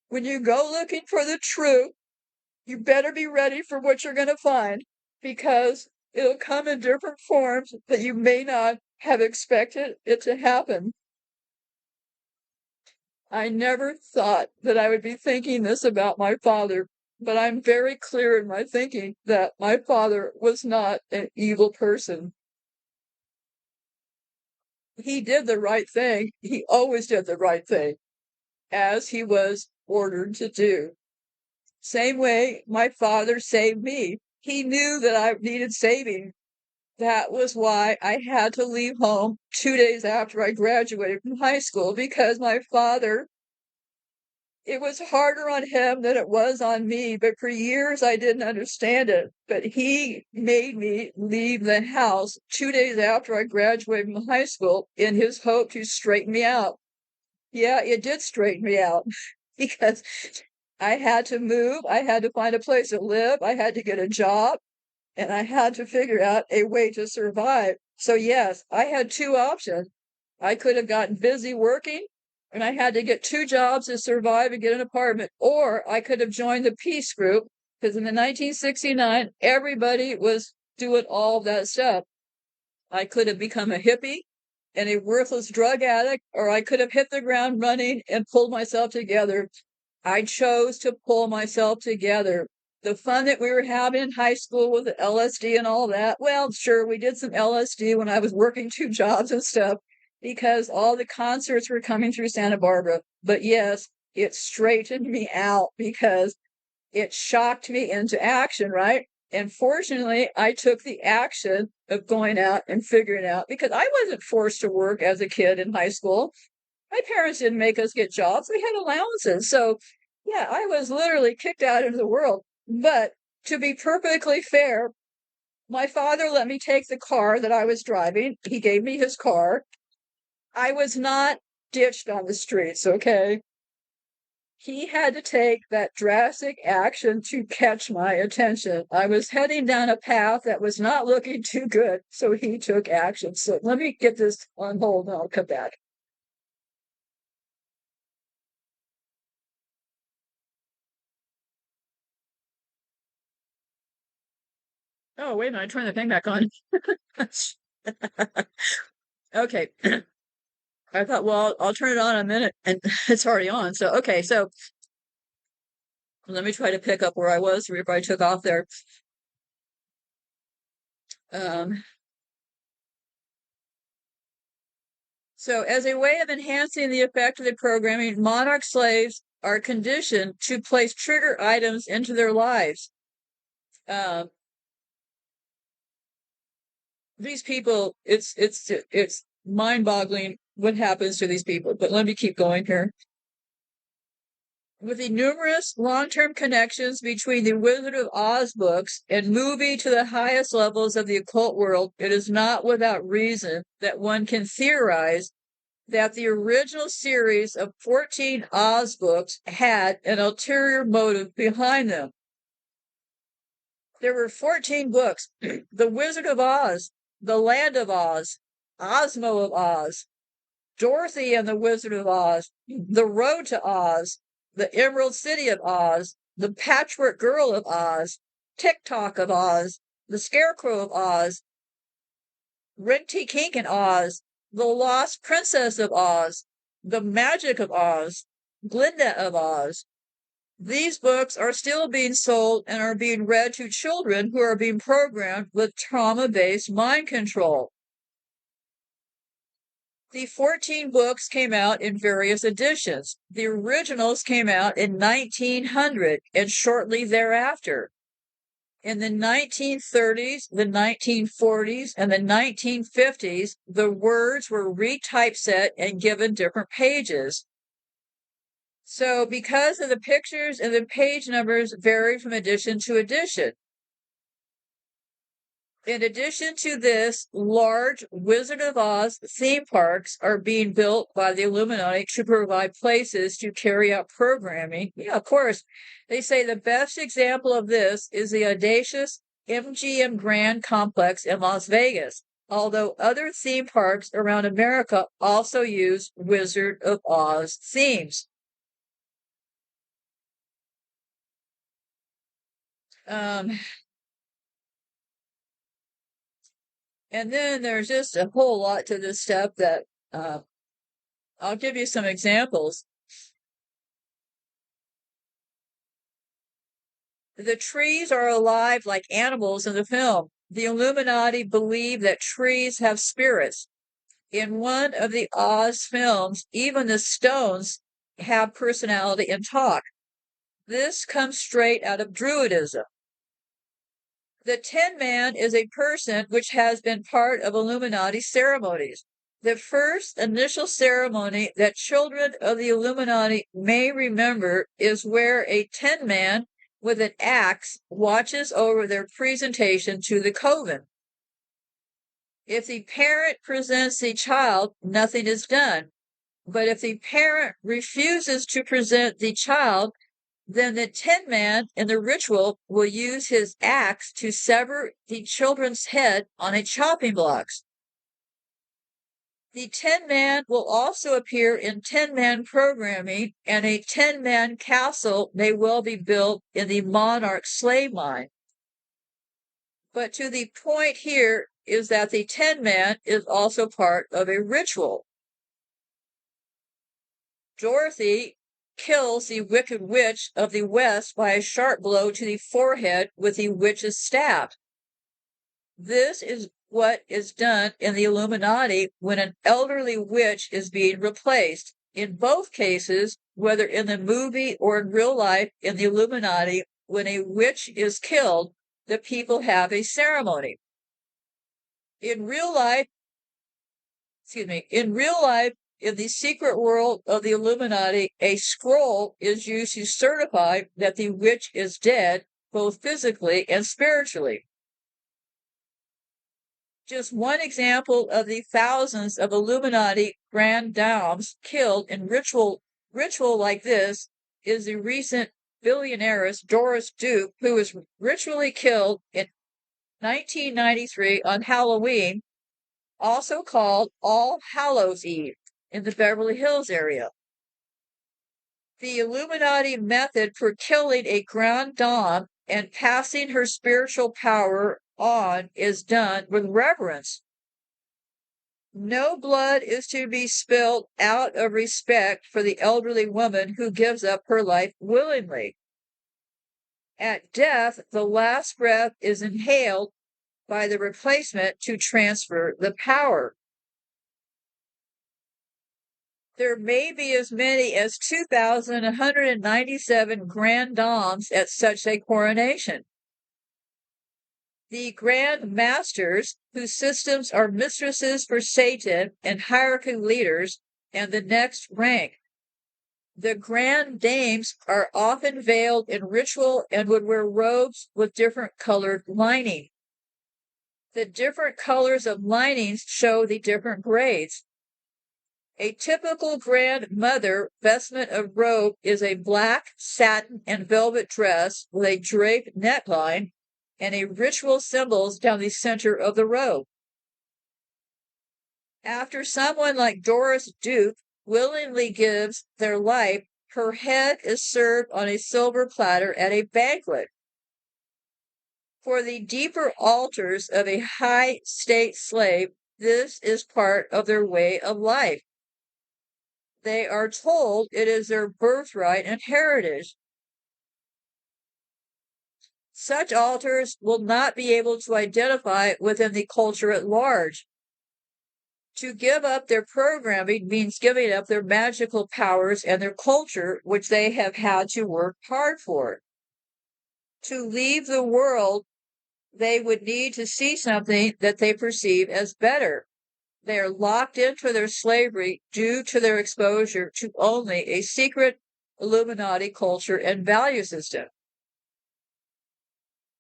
Speaker 1: When you go looking for the truth, you better be ready for what you're going to find because it'll come in different forms that you may not have expected it to happen. I never thought that I would be thinking this about my father, but I'm very clear in my thinking that my father was not an evil person. He did the right thing. He always did the right thing, as he was ordered to do. Same way my father saved me. He knew that I needed saving. That was why I had to leave home 2 days after I graduated from high school because my father, it was harder on him than it was on me, but for years I didn't understand it. But he made me leave the house 2 days after I graduated from high school in his hope to straighten me out. Yeah, it did straighten me out because I had to move, I had to find a place to live, I had to get a job, and I had to figure out a way to survive. So, yes, I had two options. I could have gotten busy working, and I had to get two jobs to survive and get an apartment, or I could have joined the peace group because in the 1969, everybody was doing all that stuff. I could have become a hippie and a worthless drug addict, or I could have hit the ground running and pulled myself together. I chose to pull myself together. The fun that we were having in high school with the LSD and all that, well, sure, we did some LSD when I was working two jobs and stuff because all the concerts were coming through Santa Barbara. But yes, it straightened me out because it shocked me into action, right? And fortunately, I took the action of going out and figuring out because I wasn't forced to work as a kid in high school. My parents didn't make us get jobs. We had allowances. So, yeah, I was literally kicked out into the world. But to be perfectly fair, my father let me take the car that I was driving. He gave me his car. I was not ditched on the streets, okay? He had to take that drastic action to catch my attention. I was heading down a path that was not looking too good, so he took action. So let me get this on hold and I'll come back. Oh, wait a minute, I turned the thing back on. Okay. I thought, well, I'll turn it on in a minute, and it's already on. So, okay, so let me try to pick up where I was before I took off there. So, as a way of enhancing the effect of the programming, monarch slaves are conditioned to place trigger items into their lives. These people, it's mind-boggling what happens to these people. But let me keep going here. With the numerous long-term connections between the Wizard of Oz books and movie to the highest levels of the occult world, it is not without reason that one can theorize that the original series of 14 Oz books had an ulterior motive behind them. There were 14 books: The Wizard of Oz, The Land of Oz, Ozmo of Oz, Dorothy and the Wizard of Oz, The Road to Oz, The Emerald City of Oz, The Patchwork Girl of Oz, Tick-Tock of Oz, The Scarecrow of Oz, Rinty-Kink in Oz, The Lost Princess of Oz, The Magic of Oz, Glinda of Oz. These books are still being sold and are being read to children who are being programmed with trauma-based mind control. The 14 books came out in various editions. The originals came out in 1900 and shortly thereafter. In the 1930s, the 1940s, and the 1950s, the words were retypeset and given different pages. So because of the pictures and the page numbers varied from edition to edition. In addition to this, large Wizard of Oz theme parks are being built by the Illuminati to provide places to carry out programming. Yeah, of course. They say the best example of this is the audacious MGM Grand Complex in Las Vegas, although other theme parks around America also use Wizard of Oz themes. And then there's just a whole lot to this stuff that I'll give you some examples. The trees are alive like animals in the film. The Illuminati believe that trees have spirits. In one of the Oz films, even the stones have personality and talk. This comes straight out of Druidism. The Tin Man is a person which has been part of Illuminati ceremonies. The first initial ceremony that children of the Illuminati may remember is where a Tin Man with an axe watches over their presentation to the coven. If the parent presents the child, nothing is done. But if the parent refuses to present the child, then the Tin Man in the ritual will use his axe to sever the children's head on a chopping block. The Tin Man will also appear in Tin Man programming, and a Tin Man castle may well be built in the monarch slave mine. But to the point here is that the Tin Man is also part of a ritual. Dorothy kills the Wicked Witch of the West by a sharp blow to the forehead with the witch's staff. This is what is done in the Illuminati when an elderly witch is being replaced. In both cases, whether in the movie or in real life in the Illuminati, when a witch is killed, the people have a ceremony. In real life, in the secret world of the Illuminati, a scroll is used to certify that the witch is dead, both physically and spiritually. Just one example of the thousands of Illuminati grand dames killed in ritual like this is the recent billionaires Doris Duke, who was ritually killed in 1993 on Halloween, also called All Hallows Eve, in the Beverly Hills area. The Illuminati method for killing a grand dame and passing her spiritual power on is done with reverence. No blood is to be spilled out of respect for the elderly woman who gives up her life willingly. At death, the last breath is inhaled by the replacement to transfer the power. There may be as many as 2,197 grand dames at such a coronation. The grand masters, whose systems are mistresses for Satan and hierarchy leaders, and the next rank. The grand dames are often veiled in ritual and would wear robes with different colored lining. The different colors of linings show the different grades. A typical grandmother vestment of robe is a black satin and velvet dress with a draped neckline and a ritual symbols down the center of the robe. After someone like Doris Duke willingly gives their life, her head is served on a silver platter at a banquet. For the deeper altars of a high state slave, this is part of their way of life. They are told it is their birthright and heritage. Such altars will not be able to identify within the culture at large. To give up their programming means giving up their magical powers and their culture, which they have had to work hard for. To leave the world, they would need to see something that they perceive as better. They are locked into their slavery due to their exposure to only a secret Illuminati culture and value system.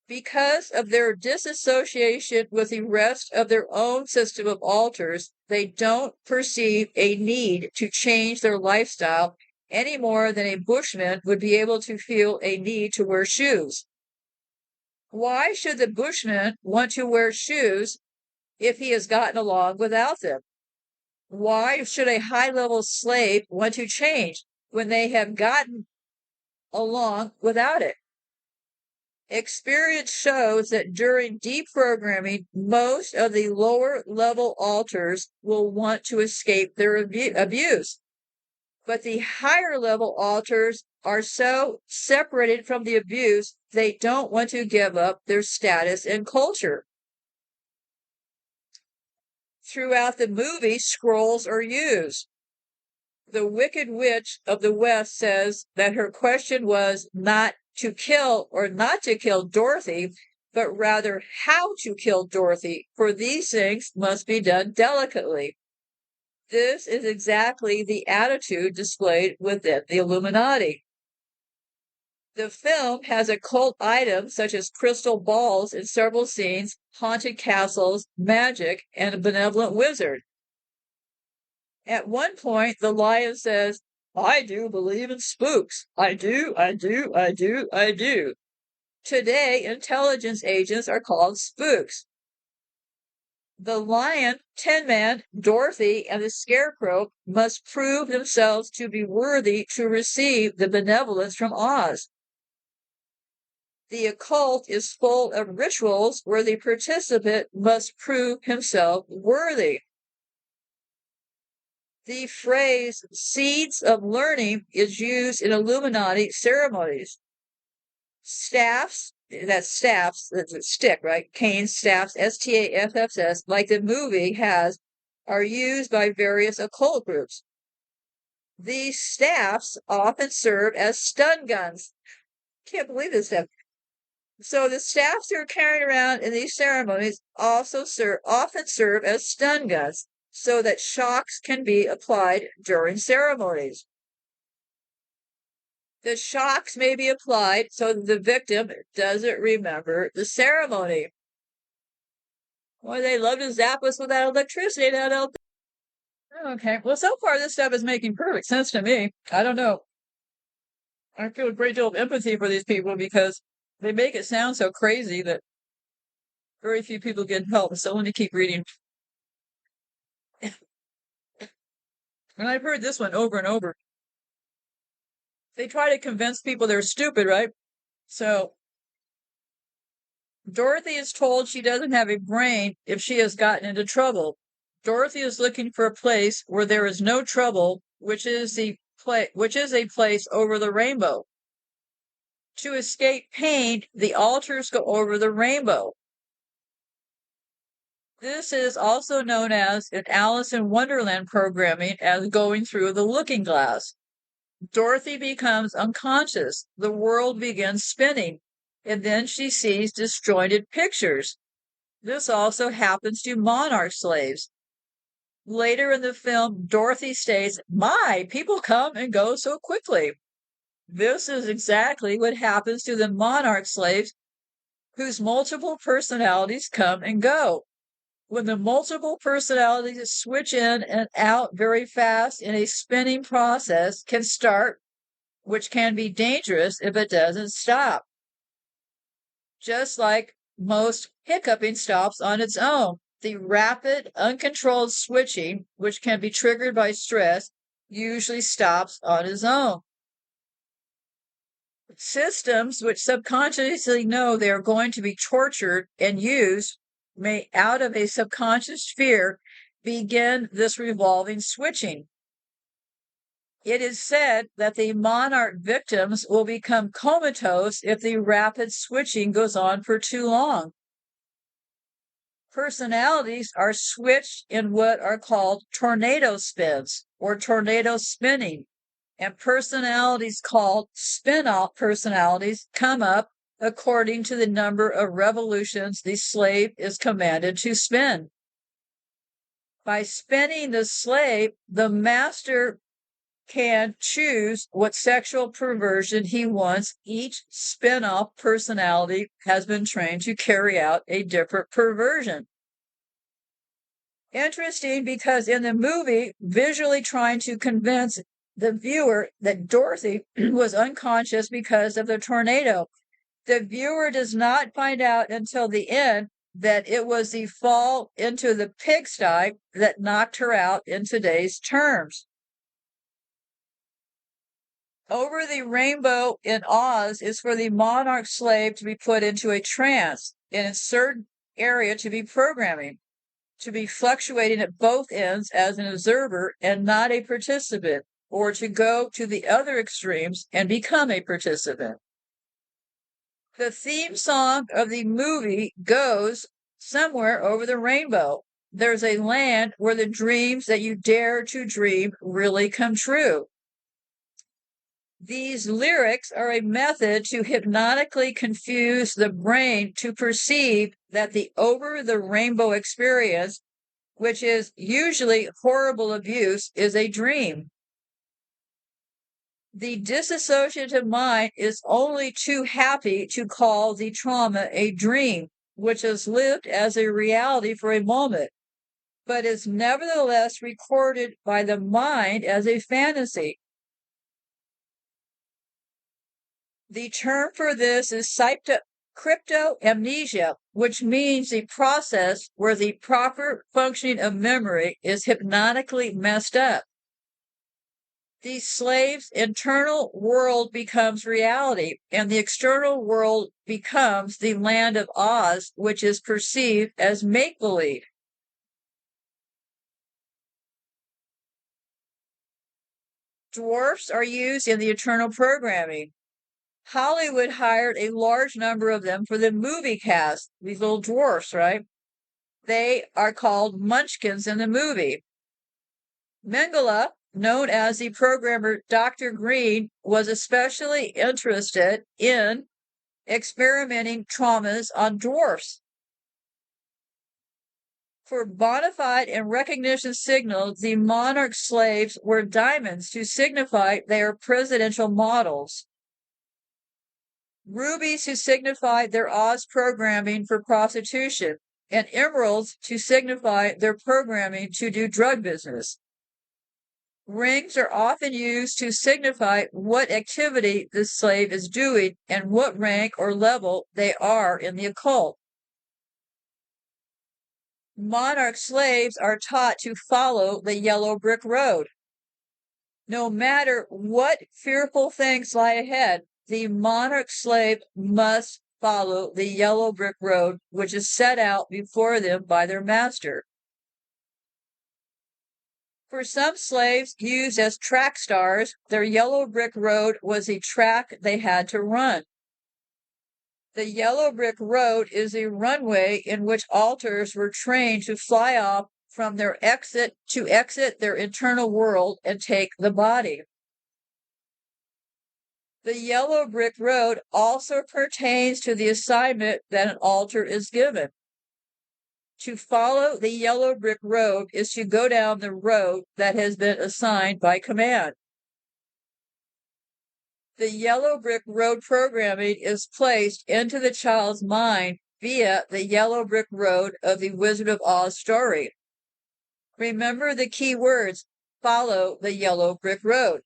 Speaker 1: Because of their disassociation with the rest of their own system of altars, they don't perceive a need to change their lifestyle any more than a bushman would be able to feel a need to wear shoes. Why should the bushman want to wear shoes if he has gotten along without them? Why should a high-level slave want to change when they have gotten along without it? Experience shows that during deprogramming, most of the lower-level alters will want to escape their abuse. But the higher-level alters are so separated from the abuse, they don't want to give up their status and culture. Throughout the movie, scrolls are used. The Wicked Witch of the West says that her question was not to kill or not to kill Dorothy, but rather how to kill Dorothy, for these things must be done delicately. This is exactly the attitude displayed within the Illuminati. The film has occult items such as crystal balls in several scenes, haunted castles, magic, and a benevolent wizard. At one point, the lion says, "I do believe in spooks. I do, I do, I do, I do." Today, intelligence agents are called spooks. The lion, Tin Man, Dorothy, and the Scarecrow must prove themselves to be worthy to receive the benevolence from Oz. The occult is full of rituals where the participant must prove himself worthy. The phrase seeds of learning is used in Illuminati ceremonies. Staffs, that's a stick, right? Canes, staffs, S-T-A-F-F-S, like the movie has, are used by various occult groups. These staffs often serve as stun guns. Can't believe this stuff. So the staffs they're carrying around in these ceremonies also often serve as stun guns, so that shocks can be applied during ceremonies. The shocks may be applied so that the victim doesn't remember the ceremony. Why they love to zap us with that electricity. Okay, well, so far this stuff is making perfect sense to me. I don't know. I feel a great deal of empathy for these people because they make it sound so crazy that very few people get help. So let me keep reading. And I've heard this one over and over. They try to convince people they're stupid, right? So Dorothy is told she doesn't have a brain if she has gotten into trouble. Dorothy is looking for a place where there is no trouble, which is a place over the rainbow. To escape pain, the alters go over the rainbow. This is also known as in Alice in Wonderland programming as going through the looking glass. Dorothy becomes unconscious. The world begins spinning, and then she sees disjointed pictures. This also happens to monarch slaves. Later in the film, Dorothy states, "My, people come and go so quickly." This is exactly what happens to the monarch slaves whose multiple personalities come and go. When the multiple personalities switch in and out very fast in a spinning process can start, which can be dangerous if it doesn't stop. Just like most hiccuping stops on its own, the rapid, uncontrolled switching, which can be triggered by stress, usually stops on its own. Systems which subconsciously know they are going to be tortured and used may, out of a subconscious fear, begin this revolving switching. It is said that the monarch victims will become comatose if the rapid switching goes on for too long. Personalities are switched in what are called tornado spins or tornado spinning, and personalities called spin-off personalities come up according to the number of revolutions the slave is commanded to spin. By spinning the slave, the master can choose what sexual perversion he wants. Each spin-off personality has been trained to carry out a different perversion. Interesting because in the movie, visually trying to convince the viewer that Dorothy was unconscious because of the tornado, the viewer does not find out until the end that it was the fall into the pigsty that knocked her out in today's terms. Over the rainbow in Oz is for the monarch slave to be put into a trance in a certain area to be programming, to be fluctuating at both ends as an observer and not a participant, or to go to the other extremes and become a participant. The theme song of the movie goes somewhere over the rainbow. There's a land where the dreams that you dare to dream really come true. These lyrics are a method to hypnotically confuse the brain to perceive that the over the rainbow experience, which is usually horrible abuse, is a dream. The disassociative mind is only too happy to call the trauma a dream, which is lived as a reality for a moment, but is nevertheless recorded by the mind as a fantasy. The term for this is cryptomnesia, which means the process where the proper functioning of memory is hypnotically messed up. The slave's internal world becomes reality, and the external world becomes the land of Oz, which is perceived as make-believe. Dwarfs are used in the eternal programming. Hollywood hired a large number of them for the movie cast, these little dwarfs, right? They are called munchkins in the movie. Mengele, known as the programmer Dr. Green, was especially interested in experimenting traumas on dwarfs. For bona fide and recognition signals, the monarch slaves were diamonds to signify they are presidential models. Rubies to signify their Oz programming for prostitution. and emeralds to signify their programming to do drug business. Rings are often used to signify what activity the slave is doing and what rank or level they are in the occult. Monarch slaves are taught to follow the yellow brick road. No matter what fearful things lie ahead, the monarch slave must follow the yellow brick road, which is set out before them by their master. For some slaves used as track stars, their yellow brick road was a track they had to run. The yellow brick road is a runway in which alters were trained to fly off from their exit their internal world and take the body. The yellow brick road also pertains to the assignment that an altar is given. To follow the yellow brick road is to go down the road that has been assigned by command. The yellow brick road programming is placed into the child's mind via the yellow brick road of the Wizard of Oz story. Remember the key words: follow the yellow brick road.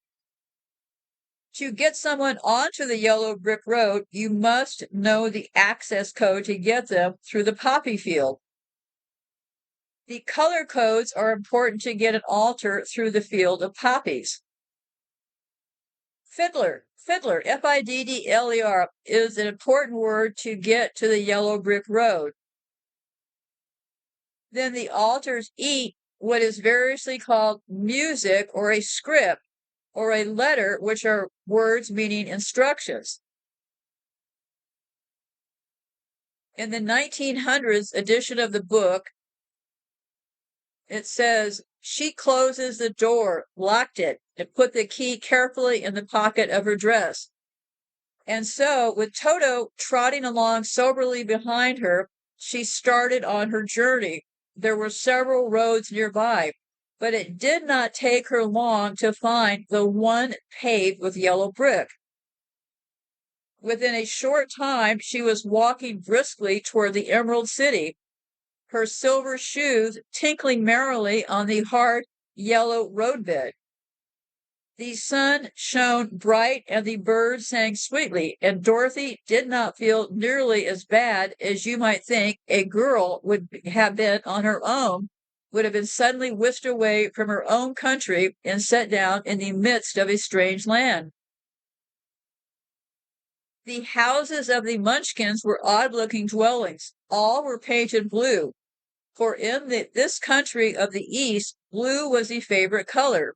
Speaker 1: To get someone onto the yellow brick road, you must know the access code to get them through the poppy field. The color codes are important to get an altar through the field of poppies. Fiddler, F-I-D-D-L-E-R, is an important word to get to the yellow brick road. Then the altars eat what is variously called music or a script or a letter, which are words meaning instructions. In the 1900s edition of the book, it says, she closes the door, locked it, and put the key carefully in the pocket of her dress. And so, with Toto trotting along soberly behind her, she started on her journey. There were several roads nearby, but it did not take her long to find the one paved with yellow brick. Within a short time, she was walking briskly toward the Emerald City, her silver shoes tinkling merrily on the hard yellow roadbed. The sun shone bright and the birds sang sweetly, and Dorothy did not feel nearly as bad as you might think a girl would have been on her own, would have been suddenly whisked away from her own country and set down in the midst of a strange land. The houses of the Munchkins were odd-looking dwellings. All were painted blue, for in this country of the East, blue was the favorite color.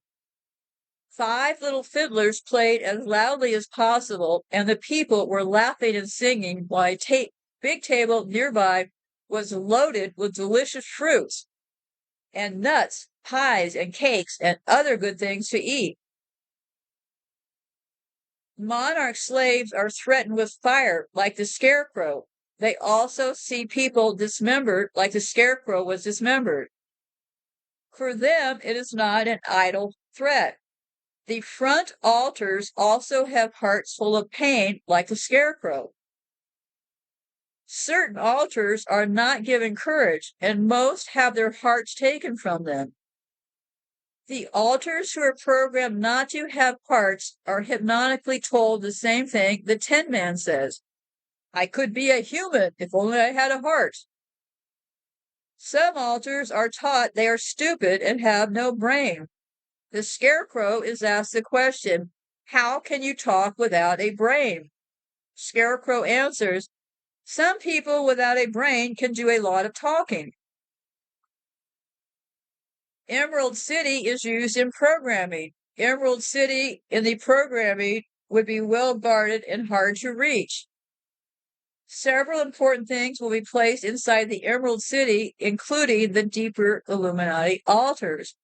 Speaker 1: 5 little fiddlers played as loudly as possible, and the people were laughing and singing while a big table nearby was loaded with delicious fruits and nuts, pies, and cakes, and other good things to eat. Monarch slaves are threatened with fire like the scarecrow. They also see people dismembered like the scarecrow was dismembered. For them, it is not an idle threat. The front altars also have hearts full of pain like the scarecrow. Certain altars are not given courage, and most have their hearts taken from them. The altars who are programmed not to have hearts are hypnotically told the same thing the Tin Man says: I could be a human if only I had a heart. Some altars are taught they are stupid and have no brain. The scarecrow is asked the question, how can you talk without a brain? Scarecrow answers, some people without a brain can do a lot of talking. Emerald City is used in programming. Emerald City in the programming would be well guarded and hard to reach. Several important things will be placed inside the Emerald City, including the deeper Illuminati altars.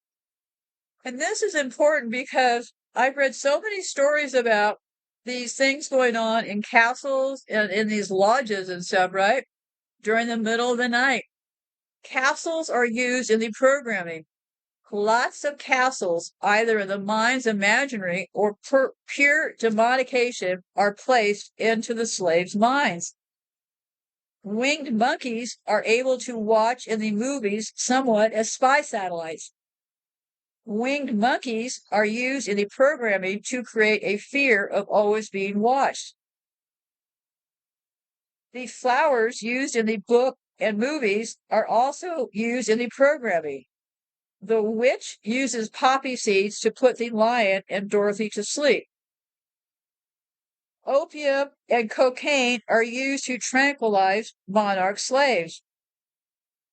Speaker 1: And this is important because I've read so many stories about these things going on in castles and in these lodges and stuff, right? During the middle of the night. Castles are used in the programming. Lots of castles, either in the mind's imaginary or pure demonication, are placed into the slaves' minds. Winged monkeys are able to watch in the movies somewhat as spy satellites. Winged monkeys are used in the programming to create a fear of always being watched. The flowers used in the book and movies are also used in the programming. The witch uses poppy seeds to put the lion and Dorothy to sleep. Opium and cocaine are used to tranquilize monarch slaves.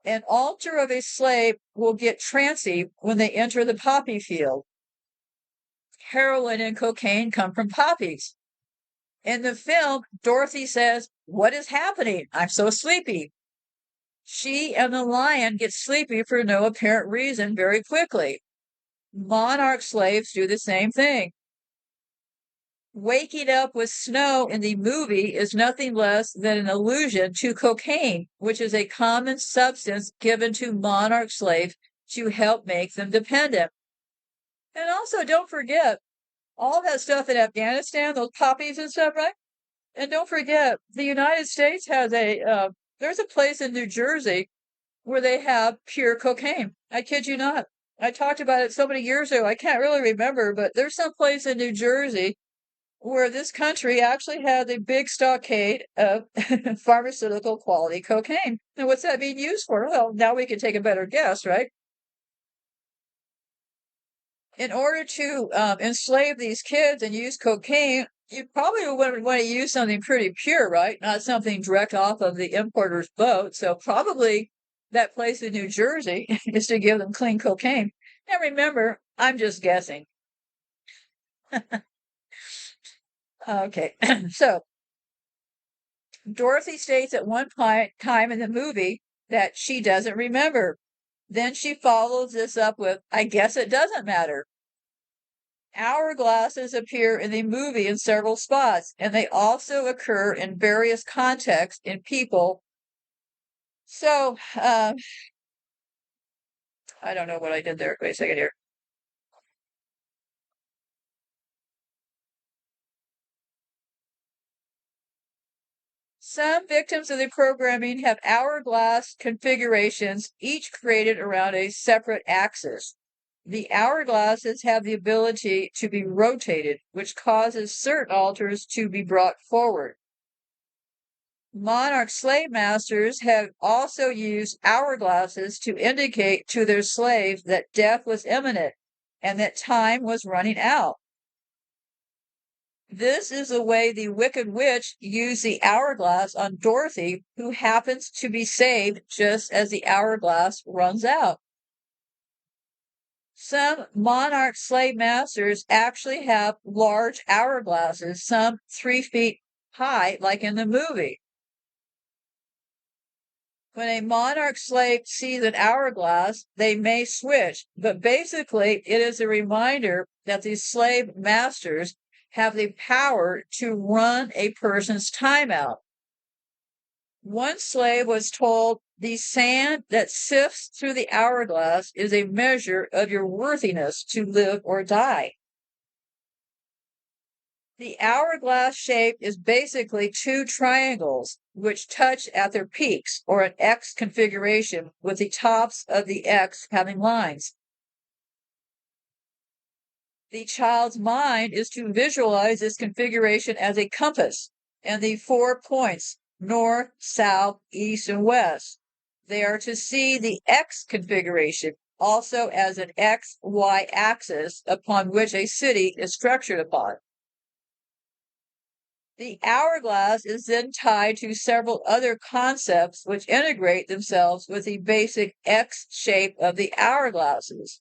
Speaker 1: An altar of a slave will get trancy when they enter the poppy field. Heroin and cocaine come from poppies. In the film, Dorothy says, "What is happening? I'm so sleepy." She and the lion get sleepy for no apparent reason very quickly. Monarch slaves do the same thing. Waking up with snow in the movie is nothing less than an allusion to cocaine, which is a common substance given to monarch slaves to help make them dependent. And also, don't forget all that stuff in Afghanistan, those poppies and stuff, right? And don't forget, the United States has there's a place in New Jersey where they have pure cocaine. I kid you not. I talked about it so many years ago, I can't really remember, but there's some place in New Jersey where this country actually had a big stockade of pharmaceutical quality cocaine. And what's that being used for? Well, now we can take a better guess, right? In order to enslave these kids and use cocaine, you probably would want to use something pretty pure, right? Not something direct off of the importer's boat. So probably that place in New Jersey is to give them clean cocaine. Now remember, I'm just guessing. Okay, so Dorothy states at one time in the movie that she doesn't remember. Then she follows this up with, "I guess it doesn't matter." Hourglasses appear in the movie in several spots, and they also occur in various contexts in people. So, I don't know what I did there. Wait a second here. Some victims of the programming have hourglass configurations, each created around a separate axis. The hourglasses have the ability to be rotated, which causes certain altars to be brought forward. Monarch slave masters have also used hourglasses to indicate to their slaves that death was imminent and that time was running out. This is the way the Wicked Witch used the hourglass on Dorothy, who happens to be saved just as the hourglass runs out. Some monarch slave masters actually have large hourglasses, some 3 feet high, like in the movie. When a monarch slave sees an hourglass, they may switch, but basically it is a reminder that the slave masters have the power to run a person's time out. One slave was told, "The sand that sifts through the hourglass is a measure of your worthiness to live or die." The hourglass shape is basically two triangles which touch at their peaks, or an X configuration with the tops of the X having lines. The child's mind is to visualize this configuration as a compass and the 4 points, north, south, east, and west. They are to see the X configuration also as an X-Y axis upon which a city is structured upon. The hourglass is then tied to several other concepts which integrate themselves with the basic X shape of the hourglasses.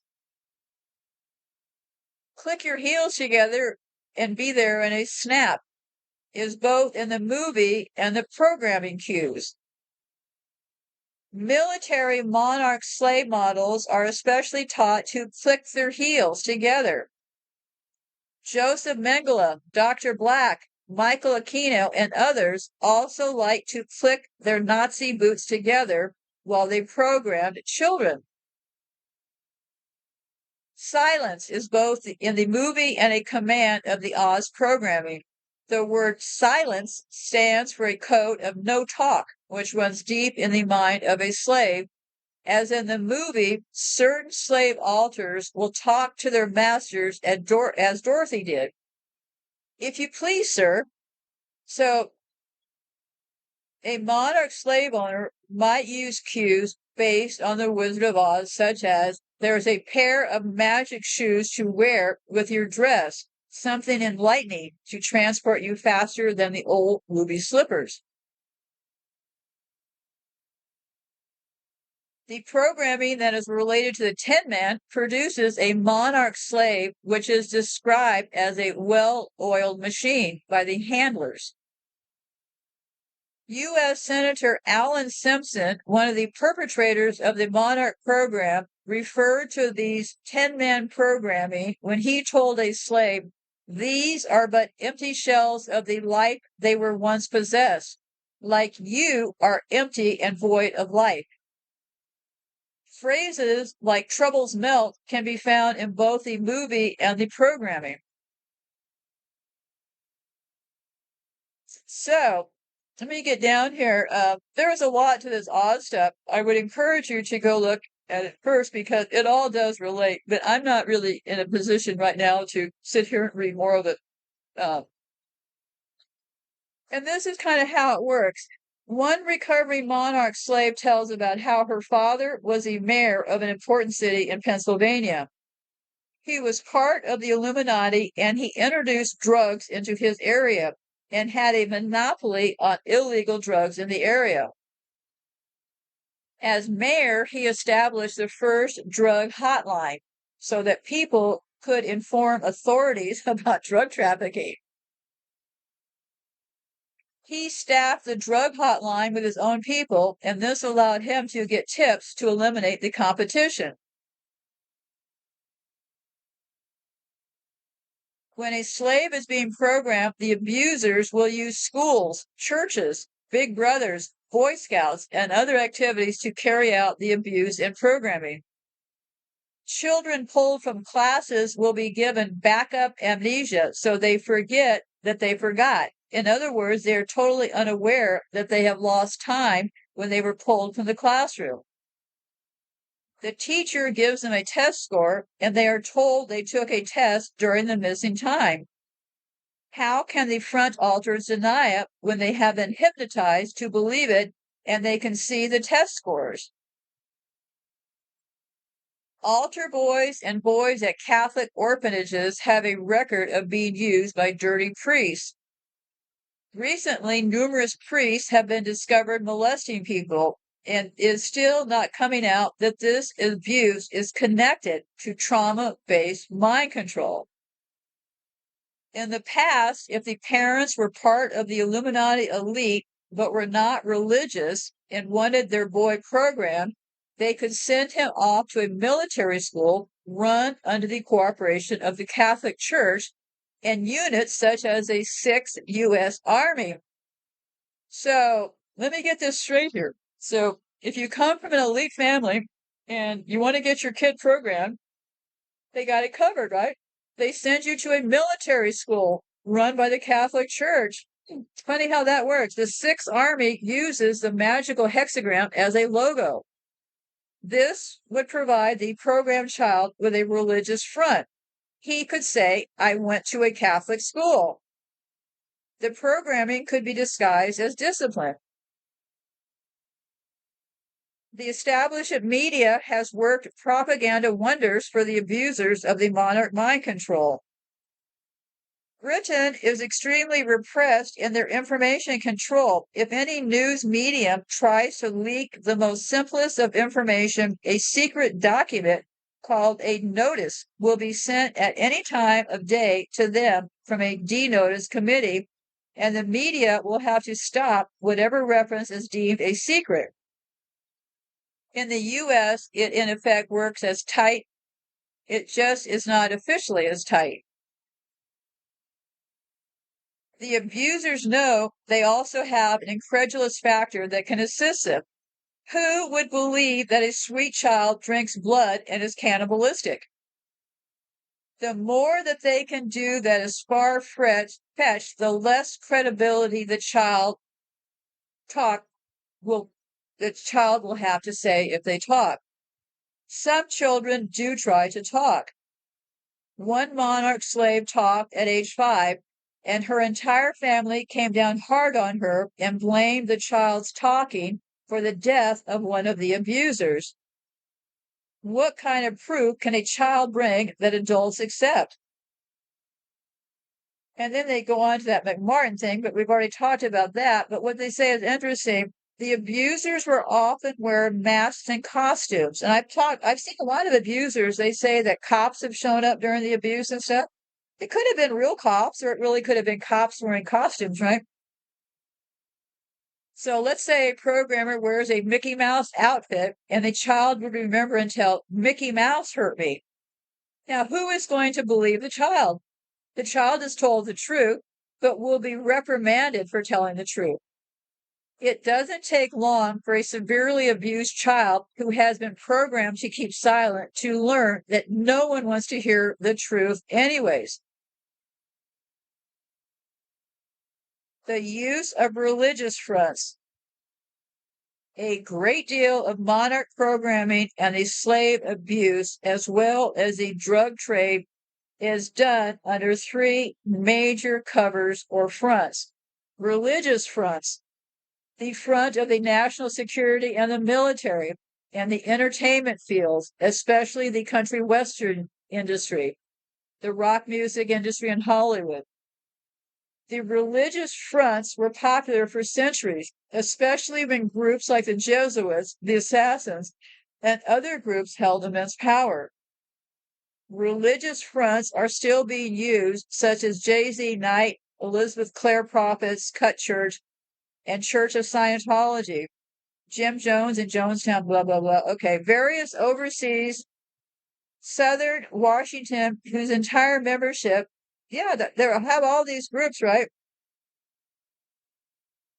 Speaker 1: Click your heels together and be there in a snap is both in the movie and the programming cues. Military monarch slave models are especially taught to click their heels together. Joseph Mengele, Dr. Black, Michael Aquino, and others also like to click their Nazi boots together while they programmed children. Silence is both in the movie and a command of the Oz programming. The word silence stands for a code of no talk, which runs deep in the mind of a slave. As in the movie, certain slave alters will talk to their masters as Dorothy did. If you please, sir. So a monarch slave owner might use cues based on the Wizard of Oz, such as there's a pair of magic shoes to wear with your dress, something enlightening to transport you faster than the old ruby slippers. The programming that is related to the Tin Man produces a monarch slave, which is described as a well-oiled machine by the handlers. U.S. Senator Alan Simpson, one of the perpetrators of the Monarch program, referred to these 10-man programming when he told a slave, "These are but empty shells of the life they were once possessed, like you are empty and void of life." Phrases like "troubles melt" can be found in both the movie and the programming. So, let me get down here. There is a lot to this Oz stuff. I would encourage you to go look at it first because it all does relate, but I'm not really in a position right now to sit here and read more of it. And this is kind of how it works. One recovering monarch slave tells about how her father was the mayor of an important city in Pennsylvania. He was part of the Illuminati and he introduced drugs into his area and had a monopoly on illegal drugs in the area. As mayor, he established the first drug hotline so that people could inform authorities about drug trafficking. He staffed the drug hotline with his own people, and this allowed him to get tips to eliminate the competition. When a slave is being programmed, the abusers will use schools, churches, big brothers, Boy Scouts, and other activities to carry out the abuse and programming. Children pulled from classes will be given backup amnesia, so they forget that they forgot. In other words, they are totally unaware that they have lost time when they were pulled from the classroom. The teacher gives them a test score, and they are told they took a test during the missing time. How can the front alters deny it when they have been hypnotized to believe it and they can see the test scores? Altar boys and boys at Catholic orphanages have a record of being used by dirty priests. Recently, numerous priests have been discovered molesting people, and it is still not coming out that this abuse is connected to trauma-based mind control. In the past, if the parents were part of the Illuminati elite but were not religious and wanted their boy programmed, they could send him off to a military school run under the cooperation of the Catholic Church and units such as a 6th U.S. Army. So let me get this straight here. So if you come from an elite family and you want to get your kid programmed, they got it covered, right? They send you to a military school run by the Catholic Church. It's funny how that works. The 6th Army uses the magical hexagram as a logo. This would provide the programmed child with a religious front. He could say, "I went to a Catholic school." The programming could be disguised as discipline. The establishment media has worked propaganda wonders for the abusers of the monarch mind control. Britain is extremely repressed in their information control. If any news medium tries to leak the most simplest of information, a secret document called a notice will be sent at any time of day to them from a denotice committee, and the media will have to stop whatever reference is deemed a secret. In the U.S., it in effect works as tight. It just is not officially as tight. The abusers know they also have an incredulous factor that can assist them. Who would believe that a sweet child drinks blood and is cannibalistic? The more that they can do that is far-fetched, the less credibility the child will have to say if they talk. Some children do try to talk. One monarch slave talked at age 5, and her entire family came down hard on her and blamed the child's talking for the death of one of the abusers. What kind of proof can a child bring that adults accept? And then they go on to that McMartin thing, but we've already talked about that. But what they say is interesting. The abusers were often wearing masks and costumes. And I've seen a lot of abusers. They say that cops have shown up during the abuse and stuff. It could have been real cops, or it really could have been cops wearing costumes, right? So let's say a programmer wears a Mickey Mouse outfit, and the child would remember and tell, Mickey Mouse hurt me. Now, who is going to believe the child? The child is told the truth, but will be reprimanded for telling the truth. It doesn't take long for a severely abused child who has been programmed to keep silent to learn that no one wants to hear the truth anyways. The use of religious fronts. A great deal of monarch programming and the slave abuse, as well as the drug trade, is done under 3 major covers or fronts. Religious fronts, the front of the national security and the military, and the entertainment fields, especially the country western industry, the rock music industry in Hollywood. The religious fronts were popular for centuries, especially when groups like the Jesuits, the Assassins, and other groups held immense power. Religious fronts are still being used, such as Jay-Z Night, Elizabeth Clare Prophets, Cut Church, and Church of Scientology, Jim Jones and Jonestown, blah, blah, blah. Okay, various overseas, Southern Washington, whose entire membership, they have all these groups, right?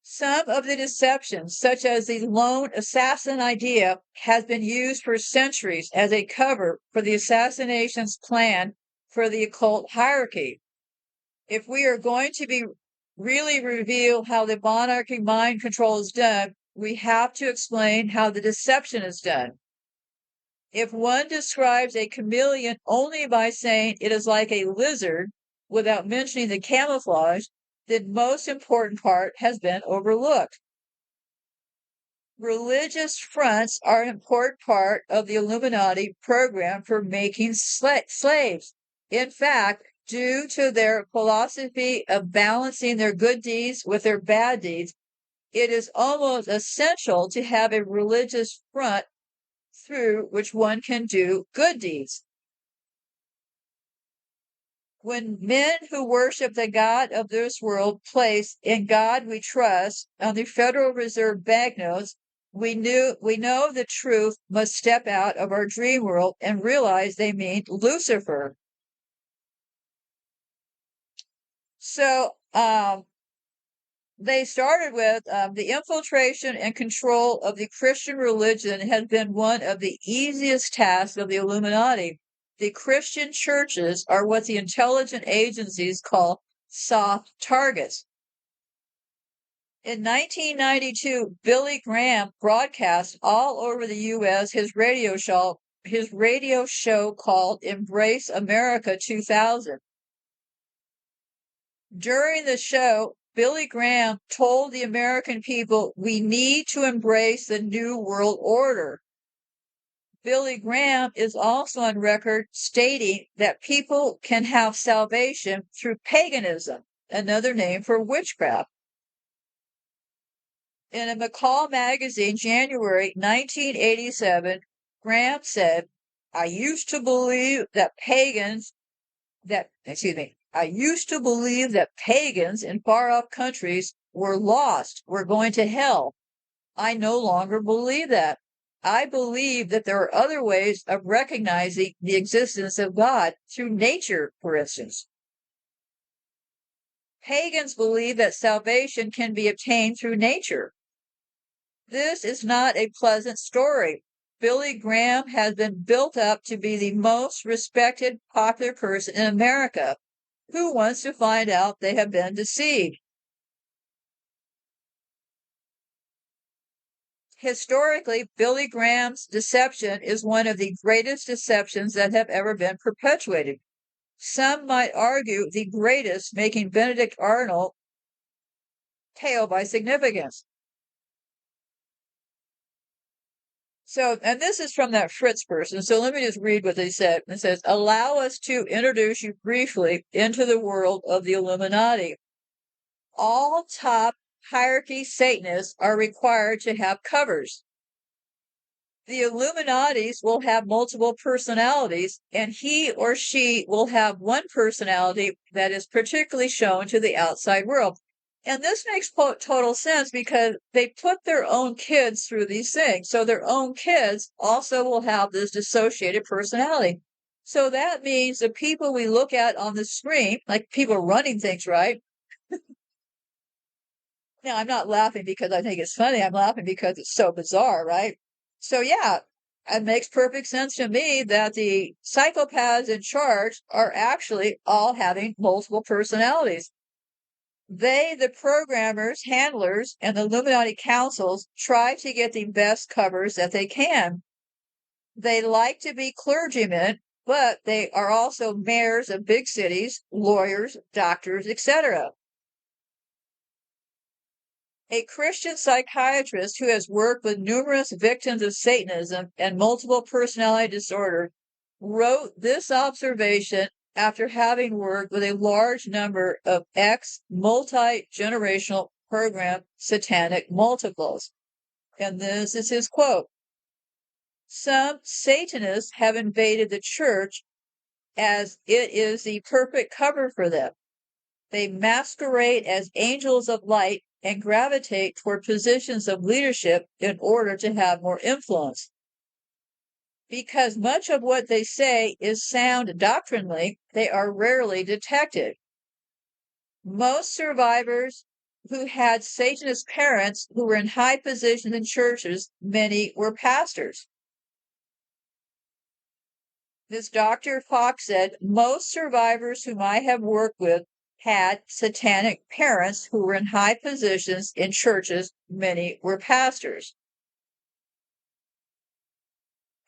Speaker 1: Some of the deceptions, such as the lone assassin idea, has been used for centuries as a cover for the assassinations planned for the occult hierarchy. If we are going to really reveal how the monarchy mind control is done, we have to explain how the deception is done. If one describes a chameleon only by saying it is like a lizard without mentioning the camouflage, the most important part has been overlooked. Religious fronts are an important part of the Illuminati program for making slaves. In fact, due to their philosophy of balancing their good deeds with their bad deeds, it is almost essential to have a religious front through which one can do good deeds. When men who worship the God of this world place "In God We Trust" on the Federal Reserve banknotes, we know the truth must step out of our dream world and realize they mean Lucifer. So they started with the infiltration and control of the Christian religion has been one of the easiest tasks of the Illuminati. The Christian churches are what the intelligence agencies call soft targets. In 1992, Billy Graham broadcast all over the U.S. his radio show called Embrace America 2000. During the show, Billy Graham told the American people, we need to embrace the New World Order. Billy Graham is also on record stating that people can have salvation through paganism, another name for witchcraft. In a McCall magazine, January 1987, Graham said, I used to believe that pagans in far-off countries were lost, were going to hell. I no longer believe that. I believe that there are other ways of recognizing the existence of God, through nature, for instance. Pagans believe that salvation can be obtained through nature. This is not a pleasant story. Billy Graham has been built up to be the most respected popular person in America. Who wants to find out they have been deceived? Historically, Billy Graham's deception is one of the greatest deceptions that have ever been perpetuated. Some might argue the greatest, making Benedict Arnold pale by significance. So, and this is from that Fritz person. So let me just read what they said. It says, allow us to introduce you briefly into the world of the Illuminati. All top hierarchy Satanists are required to have covers. The Illuminatis will have multiple personalities, and he or she will have one personality that is particularly shown to the outside world. And this makes total sense because they put their own kids through these things. So their own kids also will have this dissociated personality. So that means the people we look at on the screen, like people running things, right? Now, I'm not laughing because I think it's funny. I'm laughing because it's so bizarre, right? So, yeah, it makes perfect sense to me that the psychopaths in charge are actually all having multiple personalities. They, the programmers, handlers, and the Illuminati councils try to get the best covers that they can. They like to be clergymen, but they are also mayors of big cities, lawyers, doctors, etc. A Christian psychiatrist who has worked with numerous victims of Satanism and multiple personality disorder wrote this observation after having worked with a large number of multi-generational program satanic multiples. And this is his quote. Some Satanists have invaded the church as it is the perfect cover for them. They masquerade as angels of light and gravitate toward positions of leadership in order to have more influence. Because much of what they say is sound doctrinally, they are rarely detected. Most survivors who had Satanist parents who were in high positions in churches, many were pastors. This Dr. Fox said, most survivors whom I have worked with had satanic parents who were in high positions in churches, many were pastors.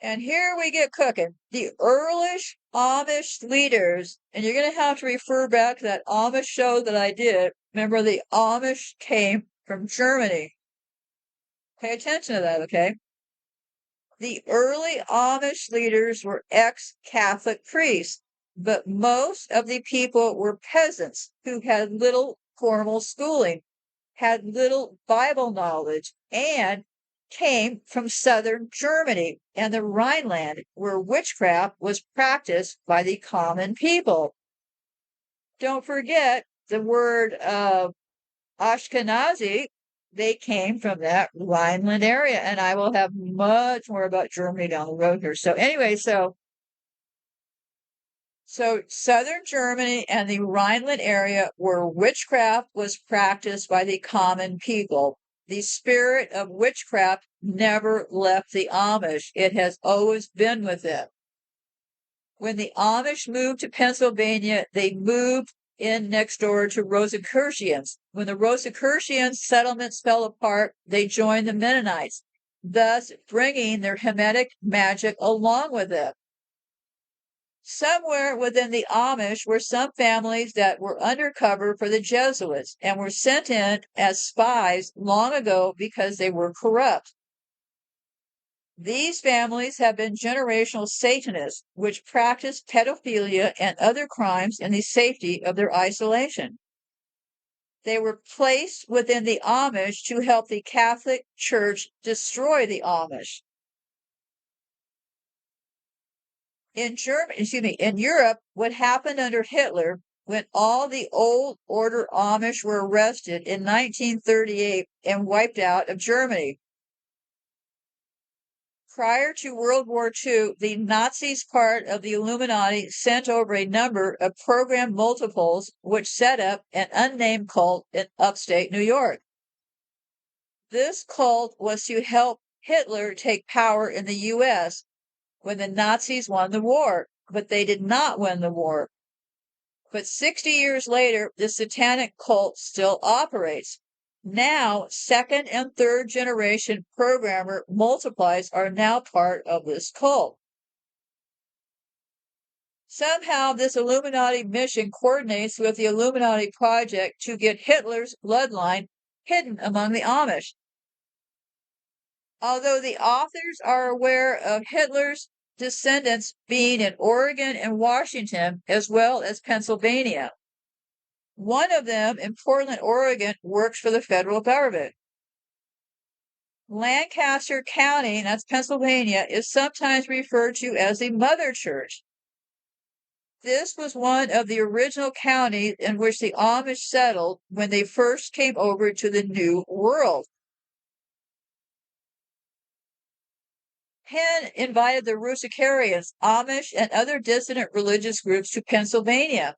Speaker 1: And here we get cooking. The earlish Amish leaders, and you're going to have to refer back to that Amish show that I did. Remember, the Amish came from Germany. Pay attention to that, okay? The early Amish leaders were ex-Catholic priests, but most of the people were peasants who had little formal schooling, had little Bible knowledge, and came from southern Germany and the Rhineland, where witchcraft was practiced by the common people. Don't forget the word Ashkenazi, they came from that Rhineland area, and I will have much more about Germany down the road here. So anyway, so southern Germany and the Rhineland area where witchcraft was practiced by the common people. The spirit of witchcraft never left the Amish. It has always been with them. When the Amish moved to Pennsylvania, they moved in next door to Rosicrucians. When the Rosicrucian settlements fell apart, they joined the Mennonites, thus bringing their Hamitic magic along with them. Somewhere within the Amish were some families that were undercover for the Jesuits and were sent in as spies long ago because they were corrupt. These families have been generational Satanists, which practice pedophilia and other crimes in the safety of their isolation. They were placed within the Amish to help the Catholic Church destroy the Amish. In Europe, what happened under Hitler when all the old order Amish were arrested in 1938 and wiped out of Germany. Prior to World War II, the Nazis, part of the Illuminati, sent over a number of program multiples which set up an unnamed cult in upstate New York. This cult was to help Hitler take power in the U.S. when the Nazis won the war, but they did not win the war. But 60 years later, the satanic cult still operates. Now, second and third generation programmer multiplies are now part of this cult. Somehow, this Illuminati mission coordinates with the Illuminati project to get Hitler's bloodline hidden among the Amish. Although the authors are aware of Hitler's descendants being in Oregon and Washington, as well as Pennsylvania. One of them in Portland, Oregon, works for the federal government. Lancaster County, that's Pennsylvania, is sometimes referred to as the Mother Church. This was one of the original counties in which the Amish settled when they first came over to the New World. Penn invited the Rusicarians, Amish, and other dissident religious groups to Pennsylvania.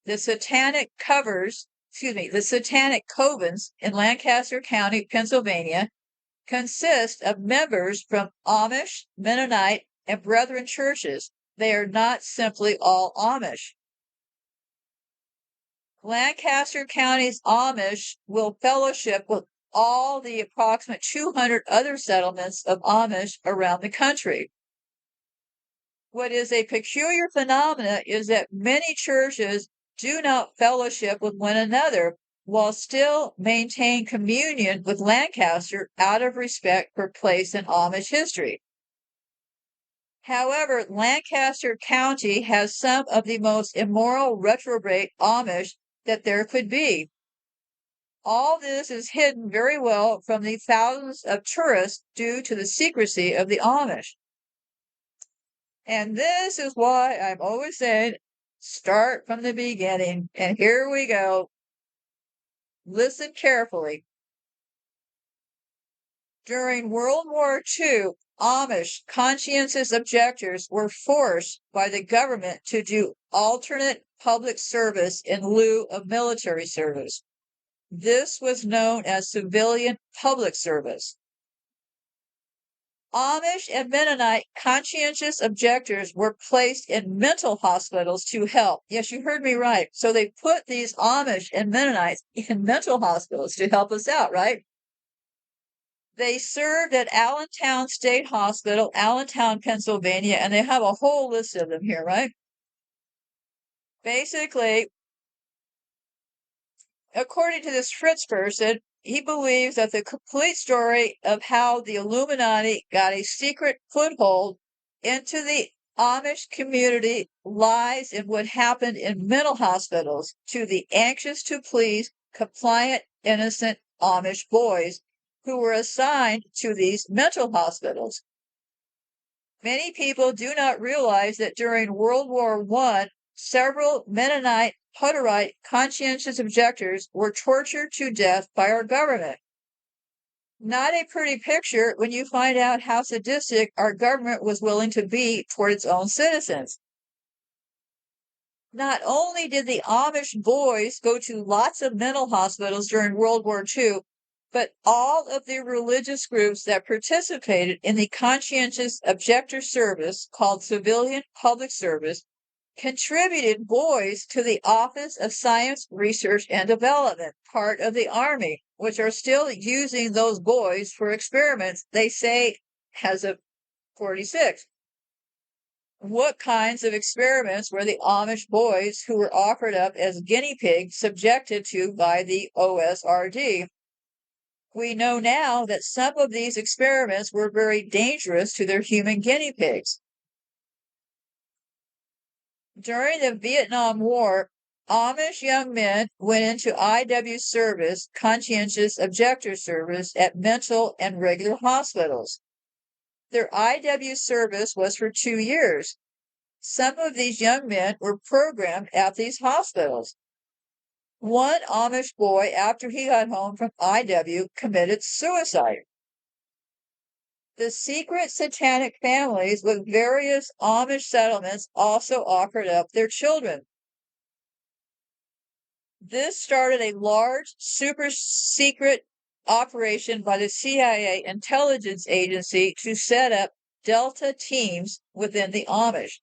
Speaker 1: The Satanic Covens in Lancaster County, Pennsylvania, consist of members from Amish, Mennonite, and Brethren churches. They are not simply all Amish. Lancaster County's Amish will fellowship with all the approximate 200 other settlements of Amish around the country. What is a peculiar phenomenon is that many churches do not fellowship with one another while still maintain communion with Lancaster out of respect for place in Amish history. However, Lancaster County has some of the most immoral retrograde Amish that there could be. All this is hidden very well from the thousands of tourists due to the secrecy of the Amish. And this is why I'm always saying, start from the beginning. And here we go. Listen carefully. During World War II, Amish conscientious objectors were forced by the government to do alternate public service in lieu of military service. This was known as civilian public service. Amish and Mennonite conscientious objectors were placed in mental hospitals to help. Yes, you heard me right. So they put these Amish and Mennonites in mental hospitals to help us out, right? They served at Allentown State Hospital, Allentown, Pennsylvania, and they have a whole list of them here, right? Basically, according to this Fritz person, he believes that the complete story of how the Illuminati got a secret foothold into the Amish community lies in what happened in mental hospitals to the anxious to please, compliant, innocent Amish boys who were assigned to these mental hospitals. Many people do not realize that during World War I, several Mennonite, Hutterite conscientious objectors were tortured to death by our government. Not a pretty picture when you find out how sadistic our government was willing to be toward its own citizens. Not only did the Amish boys go to lots of mental hospitals during World War II, but all of the religious groups that participated in the conscientious objector service called civilian public service contributed boys to the Office of Science, Research, and Development, part of the Army, which are still using those boys for experiments, they say, as of 46. What kinds of experiments were the Amish boys who were offered up as guinea pigs subjected to by the OSRD? We know now that some of these experiments were very dangerous to their human guinea pigs. During the Vietnam War, Amish young men went into IW service, conscientious objector service, at mental and regular hospitals. Their IW service was for 2 years. Some of these young men were programmed at these hospitals. One Amish boy, after he got home from IW, committed suicide. The secret satanic families with various Amish settlements also offered up their children. This started a large, super secret operation by the CIA intelligence agency to set up Delta teams within the Amish.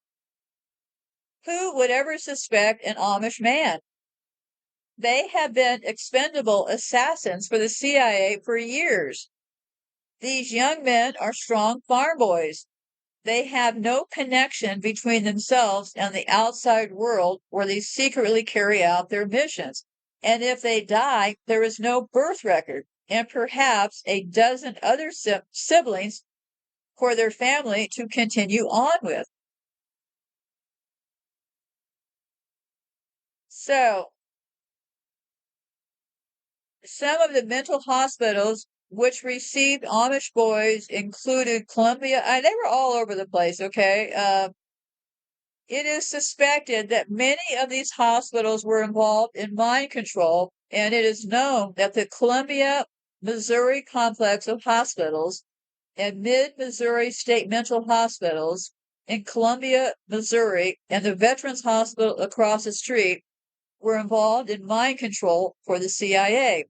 Speaker 1: Who would ever suspect an Amish man? They have been expendable assassins for the CIA for years. These young men are strong farm boys. They have no connection between themselves and the outside world where they secretly carry out their missions. And if they die, there is no birth record and perhaps a dozen other siblings for their family to continue on with. So, some of the mental hospitals which received Amish boys included Columbia. They were all over the place, okay? It is suspected that many of these hospitals were involved in mind control, and it is known that the Columbia, Missouri complex of hospitals and Mid-Missouri State Mental Hospitals in Columbia, Missouri, and the Veterans Hospital across the street were involved in mind control for the CIA.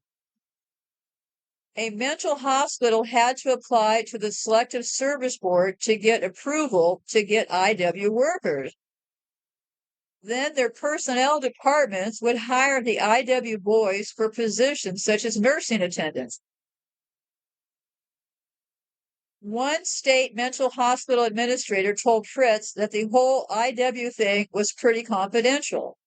Speaker 1: A mental hospital had to apply to the Selective Service Board to get approval to get IW workers. Then their personnel departments would hire the IW boys for positions such as nursing attendants. One state mental hospital administrator told Fritz that the whole IW thing was pretty confidential.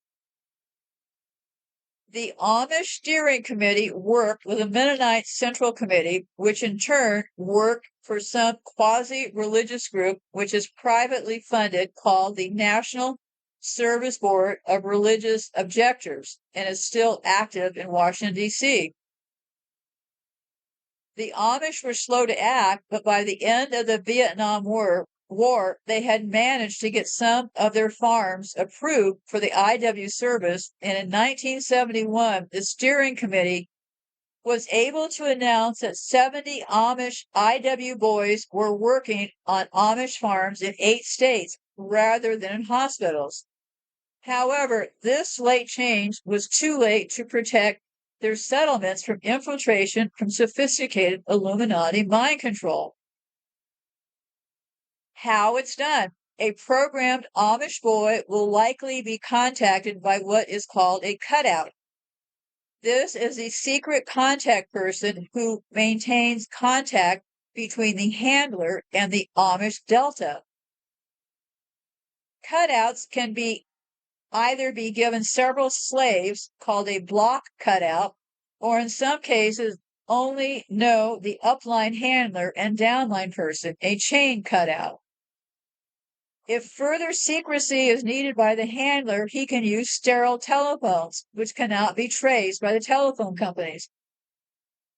Speaker 1: The Amish Steering Committee worked with a Mennonite Central Committee, which in turn worked for some quasi-religious group which is privately funded called the National Service Board of Religious Objectors and is still active in Washington, D.C. The Amish were slow to act, but by the end of the Vietnam War, they had managed to get some of their farms approved for the IW service, and in 1971, the steering committee was able to announce that 70 Amish IW boys were working on Amish farms in 8 states rather than in hospitals. However, this late change was too late to protect their settlements from infiltration from sophisticated Illuminati mind control. How it's done. A programmed Amish boy will likely be contacted by what is called a cutout. This is the secret contact person who maintains contact between the handler and the Amish Delta. Cutouts can either be given several slaves, called a block cutout, or in some cases only know the upline handler and downline person, a chain cutout. If further secrecy is needed by the handler, he can use sterile telephones, which cannot be traced by the telephone companies.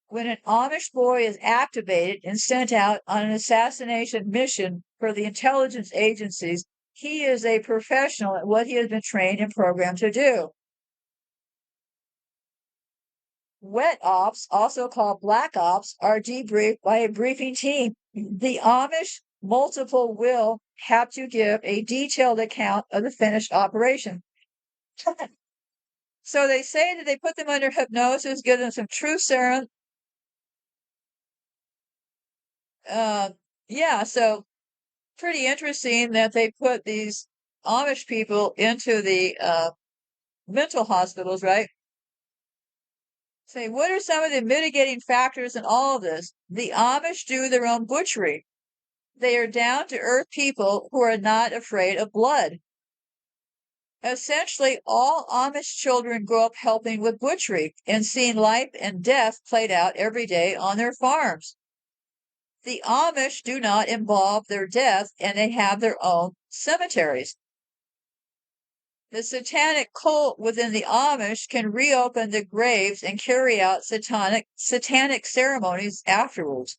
Speaker 1: When an Amish boy is activated and sent out on an assassination mission for the intelligence agencies, he is a professional at what he has been trained and programmed to do. Wet ops, also called black ops, are debriefed by a briefing team. The Amish multiple will have to give a detailed account of the finished operation. So they say that they put them under hypnosis, give them some truth serum. Yeah, so pretty interesting that they put these Amish people into the mental hospitals, right? Say, what are some of the mitigating factors in all of this? The Amish do their own butchery. They are down-to-earth people who are not afraid of blood. Essentially, all Amish children grow up helping with butchery and seeing life and death played out every day on their farms. The Amish do not involve their death, and they have their own cemeteries. The satanic cult within the Amish can reopen the graves and carry out satanic ceremonies afterwards.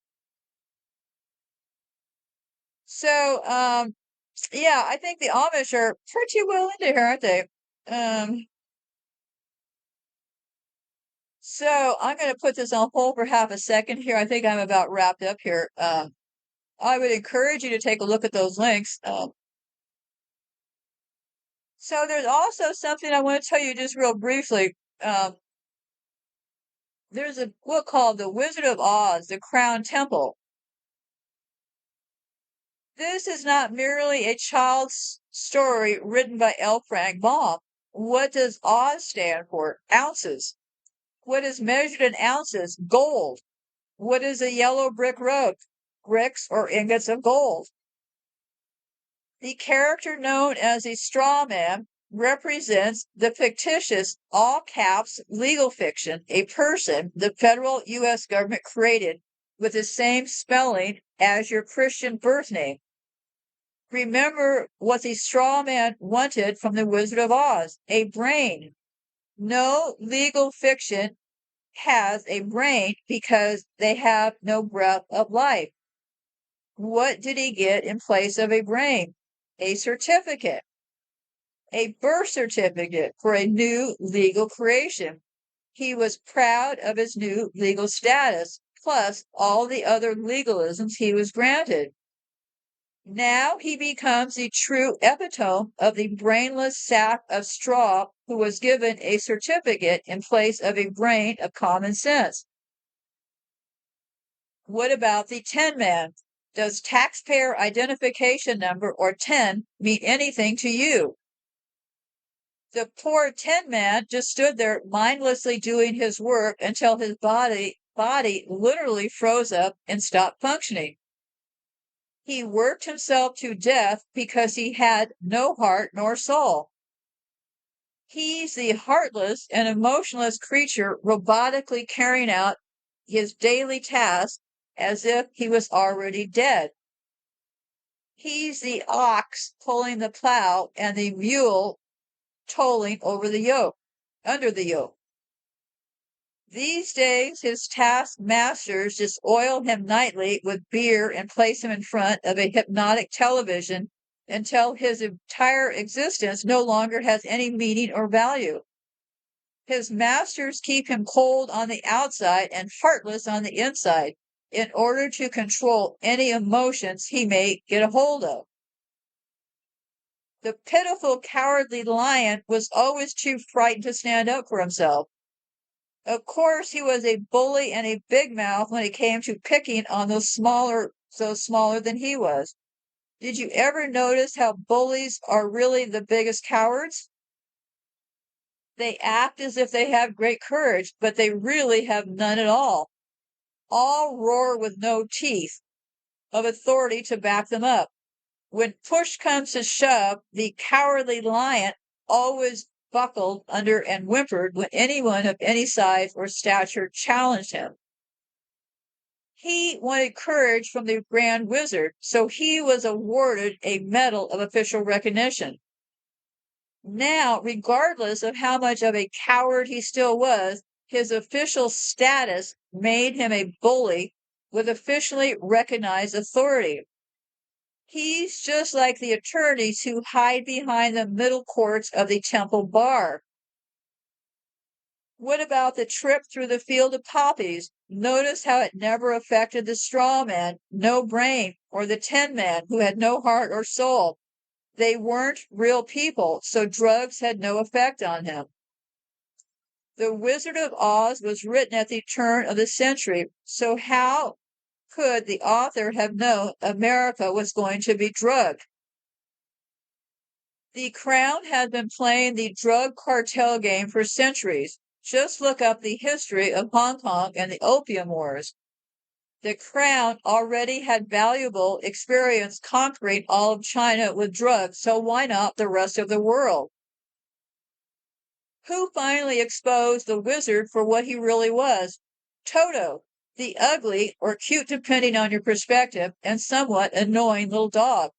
Speaker 1: So, yeah, I think the Amish are pretty well into here, aren't they? So I'm going to put this on hold for half a second here. I think I'm about wrapped up here. I would encourage you to take a look at those links. So there's also something I want to tell you just real briefly. There's a book called The Wizard of Oz, The Crown Temple. This is not merely a child's story written by L. Frank Baum. What does Oz stand for? Ounces. What is measured in ounces? Gold. What is a yellow brick road? Bricks or ingots of gold. The character known as a straw man represents the fictitious, all caps, legal fiction, a person the federal U.S. government created with the same spelling as your Christian birth name. Remember what the straw man wanted from the Wizard of Oz, a brain. No legal fiction has a brain because they have no breath of life. What did he get in place of a brain? A certificate. A birth certificate for a new legal creation. He was proud of his new legal status, plus all the other legalisms he was granted. Now he becomes the true epitome of the brainless sack of straw who was given a certificate in place of a brain of common sense. What about the 10 man? Does taxpayer identification number or 10 mean anything to you? The poor 10 man just stood there mindlessly doing his work until his body literally froze up and stopped functioning. He worked himself to death because he had no heart nor soul. He's the heartless and emotionless creature robotically carrying out his daily tasks as if he was already dead. He's the ox pulling the plow and the mule tolling over the yoke, under the yoke. These days, his taskmasters just oil him nightly with beer and place him in front of a hypnotic television until his entire existence no longer has any meaning or value. His masters keep him cold on the outside and heartless on the inside in order to control any emotions he may get a hold of. The pitiful, cowardly lion was always too frightened to stand up for himself. Of course, he was a bully and a big mouth when it came to picking on those smaller than he was. Did you ever notice how bullies are really the biggest cowards? They act as if they have great courage, but they really have none at all. All roar with no teeth of authority to back them up. When push comes to shove, the cowardly lion always buckled under and whimpered when anyone of any size or stature challenged him. He wanted courage from the Grand Wizard, so he was awarded a medal of official recognition. Now, regardless of how much of a coward he still was, his official status made him a bully with officially recognized authority. He's just like the attorneys who hide behind the middle courts of the temple bar. What about the trip through the field of poppies? Notice how it never affected the straw man, no brain, or the 10 man who had no heart or soul. They weren't real people, so drugs had no effect on him. The Wizard of Oz was written at the turn of the century, so how could the author have known America was going to be drugged? The Crown had been playing the drug cartel game for centuries. Just look up the history of Hong Kong and the Opium Wars. The Crown already had valuable experience conquering all of China with drugs, so why not the rest of the world? Who finally exposed the wizard for what he really was? Toto, the ugly, or cute depending on your perspective, and somewhat annoying little dog.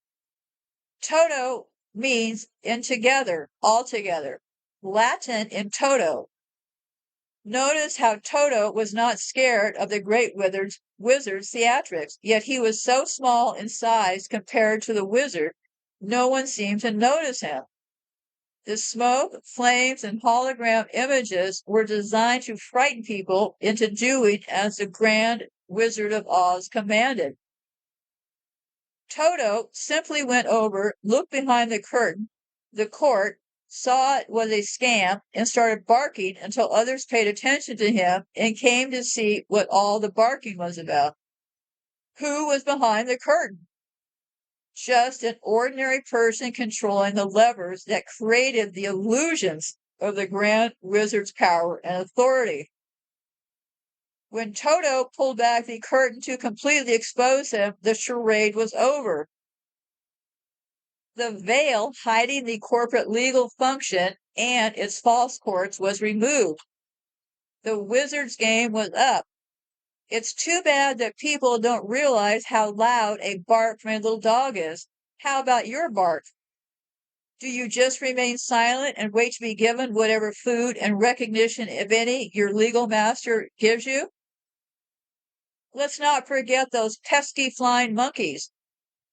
Speaker 1: Toto means in together, all together. Latin in toto. Notice how Toto was not scared of the great wizard's theatrics, yet he was so small in size compared to the wizard, no one seemed to notice him. The smoke, flames, and hologram images were designed to frighten people into doing as the Grand Wizard of Oz commanded. Toto simply went over, looked behind the curtain, the court, saw it was a scam and started barking until others paid attention to him and came to see what all the barking was about. Who was behind the curtain? Just an ordinary person controlling the levers that created the illusions of the Grand Wizard's power and authority. When Toto pulled back the curtain to completely expose him, the charade was over. The veil hiding the corporate legal function and its false courts was removed. The wizard's game was up. It's too bad that people don't realize how loud a bark from a little dog is. How about your bark? Do you just remain silent and wait to be given whatever food and recognition, if any, your legal master gives you? Let's not forget those pesky flying monkeys.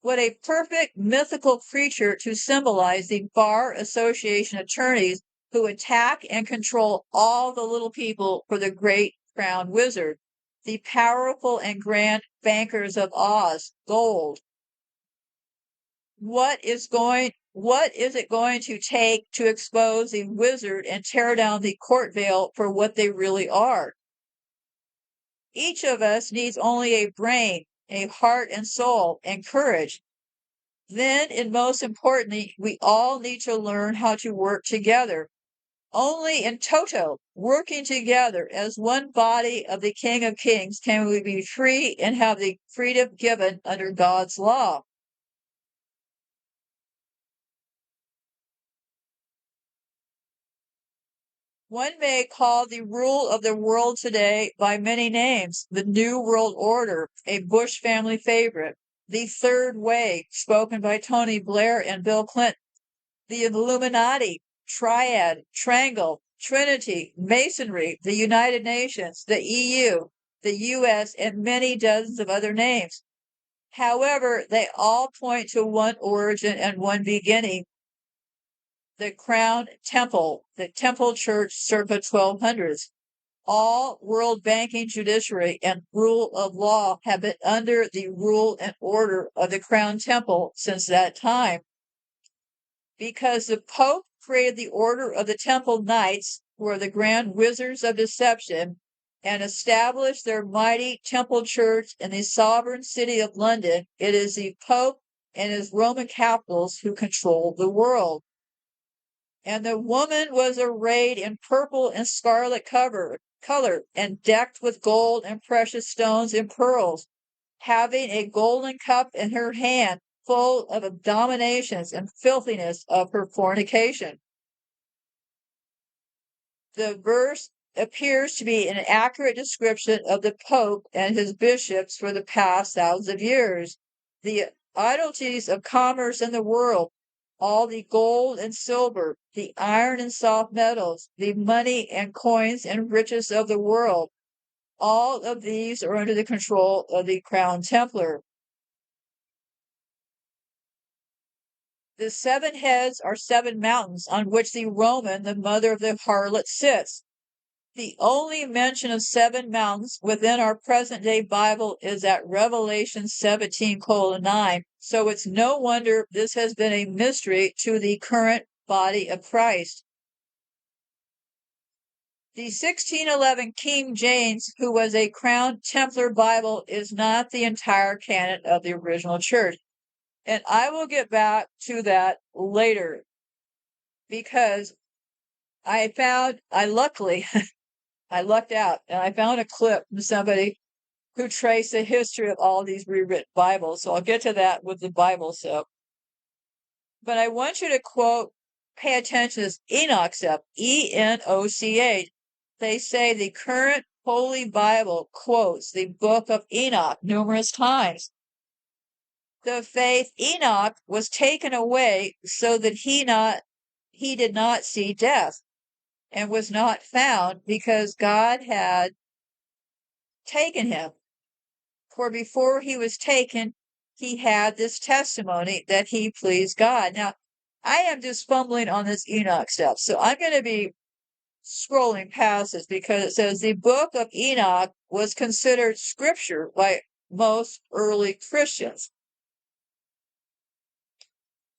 Speaker 1: What a perfect mythical creature to symbolize the Bar Association attorneys who attack and control all the little people for the great crown wizard, the powerful and grand bankers of Oz, gold. What is it going to take to expose the wizard and tear down the court veil for what they really are? Each of us needs only a brain, a heart and soul, and courage. Then, and most importantly, we all need to learn how to work together. Only in toto, working together as one body of the King of Kings, can we be free and have the freedom given under God's law. One may call the rule of the world today by many names: the New World Order, a Bush family favorite; the Third Way, spoken by Tony Blair and Bill Clinton; the Illuminati, Triad, Triangle, Trinity, Masonry, the United Nations, the EU, the US, and many dozens of other names. However, they all point to one origin and one beginning: the Crown Temple, the Temple Church circa 1200s. All world banking, judiciary, and rule of law have been under the rule and order of the Crown Temple since that time. Because the Pope created the Order of the Temple Knights, who are the grand wizards of deception, and established their mighty temple church in the sovereign city of London, it is the Pope and his Roman Capitals who control the world. And the woman was arrayed in purple and scarlet color and decked with gold and precious stones and pearls, having a golden cup in her hand full of abominations and filthiness of her fornication. The verse appears to be an accurate description of the Pope and his bishops for the past thousands of years. The idolities of commerce in the world, all the gold and silver, the iron and soft metals, the money and coins and riches of the world, all of these are under the control of the Crown Templar. The 7 heads are 7 mountains on which the Roman, the mother of the harlot, sits. The only mention of 7 mountains within our present-day Bible is at Revelation 17:9, so it's no wonder this has been a mystery to the current body of Christ. The 1611 King James, who was a Crown Templar Bible, is not the entire canon of the original church. And I will get back to that later, because I luckily I lucked out and I found a clip from somebody who traced the history of all these rewritten Bibles. So I'll get to that with the Bible. But I want you to pay attention to this Enoch, E-N-O-C-H. They say the current Holy Bible quotes the book of Enoch numerous times. The faith Enoch was taken away so that he did not see death, and was not found because God had taken him. For before he was taken, he had this testimony that he pleased God. Now, I am just fumbling on this Enoch stuff, so I'm going to be scrolling past this because it says the book of Enoch was considered scripture by most early Christians.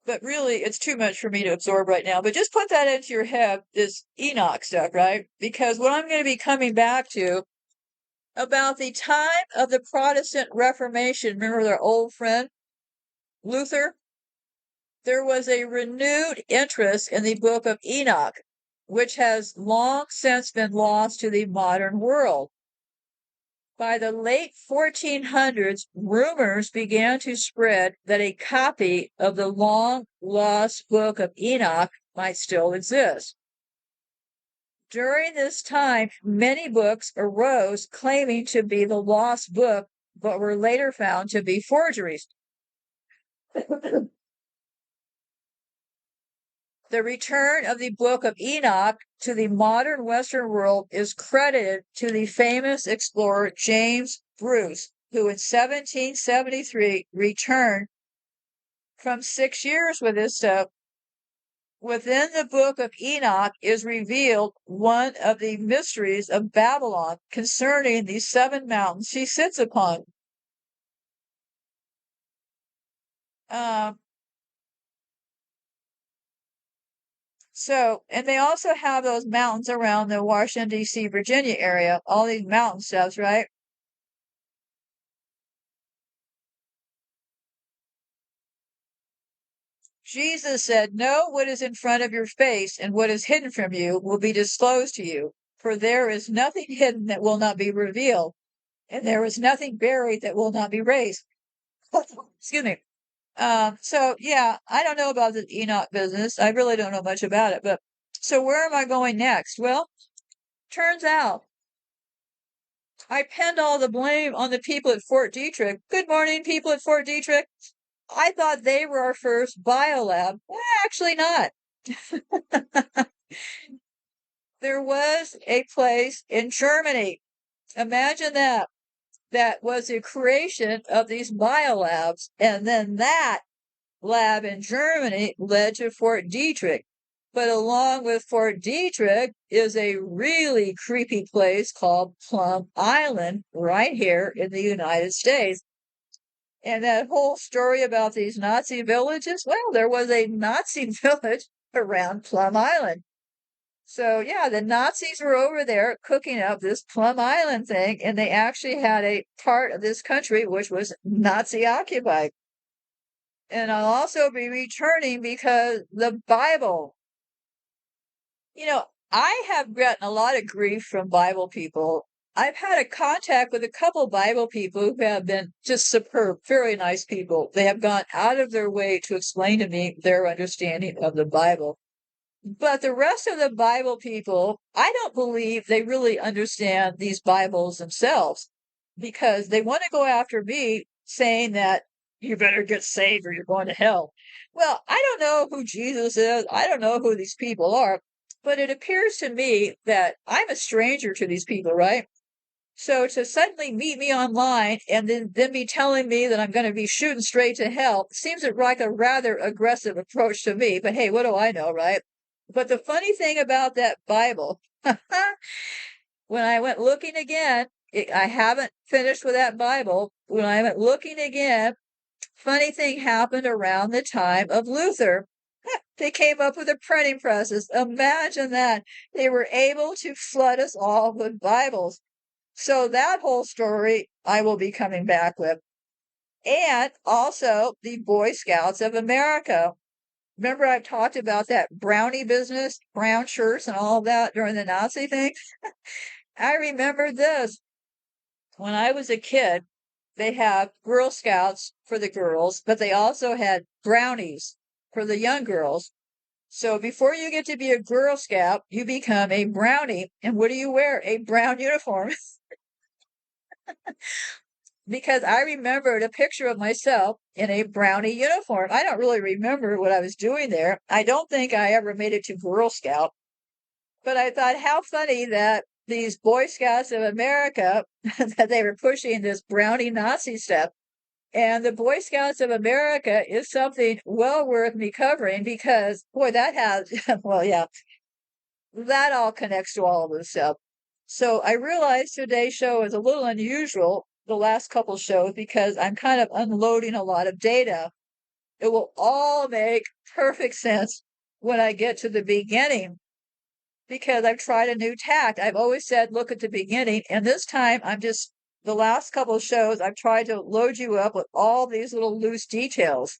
Speaker 1: but really it's too much for me to absorb right now. But just put that into your head, this Enoch stuff, right? Because what I'm going to be coming back to about the time of the Protestant Reformation, remember their old friend Luther? There was a renewed interest in the book of Enoch, which has long since been lost to the modern world. By the late 1400s, rumors began to spread that a copy of the long-lost book of Enoch might still exist. During this time, many books arose claiming to be the lost book, but were later found to be forgeries. The return of the Book of Enoch to the modern Western world is credited to the famous explorer James Bruce, who in 1773 returned from 6 years with his stuff. Within the Book of Enoch is revealed one of the mysteries of Babylon concerning the 7 mountains she sits upon. And they also have those mountains around the Washington, D.C., Virginia area, all these mountain stuffs, right? Jesus said, "Know what is in front of your face, and what is hidden from you will be disclosed to you. For there is nothing hidden that will not be revealed, and there is nothing buried that will not be raised." Excuse me. Yeah, I don't know about the Enoch business. I really don't know much about it. But so where am I going next? Well, turns out I pinned all the blame on the people at Fort Detrick. Good morning, people at Fort Detrick. I thought they were our first biolab. Well, actually not. There was a place in Germany. Imagine that. That was the creation of these biolabs. And then that lab in Germany led to Fort Detrick. But along with Fort Detrick is a really creepy place called Plum Island right here in the United States. And that whole story about these Nazi villages, well, there was a Nazi village around Plum Island. So, yeah, the Nazis were over there cooking up this Plum Island thing, and they actually had a part of this country which was Nazi occupied. And I'll also be returning because the Bible, I have gotten a lot of grief from Bible people. I've had a contact with a couple Bible people who have been just superb, very nice people. They have gone out of their way to explain to me their understanding of the Bible. But the rest of the Bible people, I don't believe they really understand these Bibles themselves because they want to go after me saying that you better get saved or you're going to hell. Well, I don't know who Jesus is. I don't know who these people are, but it appears to me that I'm a stranger to these people, right? So to suddenly meet me online and then be telling me that I'm going to be shooting straight to hell seems like a rather aggressive approach to me. But hey, what do I know, right? But the funny thing about that Bible, when I went looking again, I haven't finished with that Bible. When I went looking again, funny thing happened around the time of Luther. They came up with the printing presses. Imagine that. They were able to flood us all with Bibles. So that whole story I will be coming back with. And also the Boy Scouts of America. Remember I talked about that brownie business, brown shirts and all of that during the Nazi thing? I remember this. When I was a kid, they have Girl Scouts for the girls, but they also had brownies for the young girls. So before you get to be a Girl Scout, you become a brownie. And what do you wear? A brown uniform. Because I remembered a picture of myself in a brownie uniform. I don't really remember what I was doing there. I don't think I ever made it to Girl Scout. But I thought how funny that these Boy Scouts of America, that they were pushing this brownie Nazi stuff. And the Boy Scouts of America is something well worth me covering because, boy, that has, well, yeah, that all connects to all of this stuff. So I realized today's show is a little unusual, the last couple shows, because I'm kind of unloading a lot of data. It will all make perfect sense when I get to the beginning, because I've tried a new tact. I've always said, look at the beginning. And this time, the last couple of shows, I've tried to load you up with all these little loose details.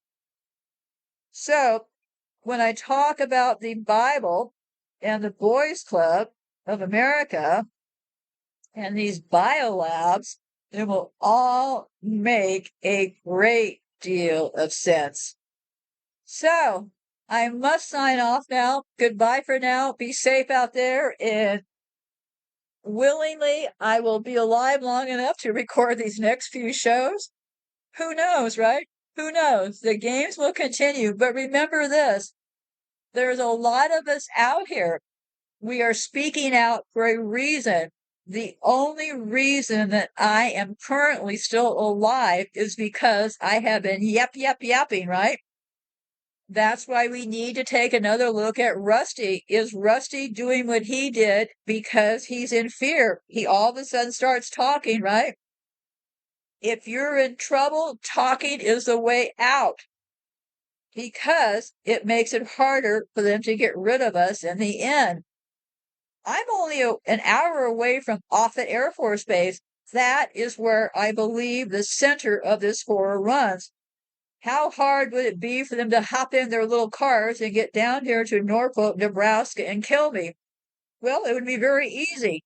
Speaker 1: So when I talk about the Bible and the Boys Club of America and these biolabs, it will all make a great deal of sense. So I must sign off now. Goodbye for now. Be safe out there, and willingly, I will be alive long enough to record these next few shows. Who knows, right? Who knows? The games will continue, but remember this. There's a lot of us out here. We are speaking out for a reason. The only reason that I am currently still alive is because I have been yapping, right? That's why we need to take another look at Rusty. Is Rusty doing what he did because he's in fear? He all of a sudden starts talking, right? If you're in trouble, talking is the way out, because it makes it harder for them to get rid of us in the end. I'm only an hour away from Offutt Air Force Base. That is where I believe the center of this horror runs. How hard would it be for them to hop in their little cars and get down here to Norfolk, Nebraska, and kill me? Well, it would be very easy.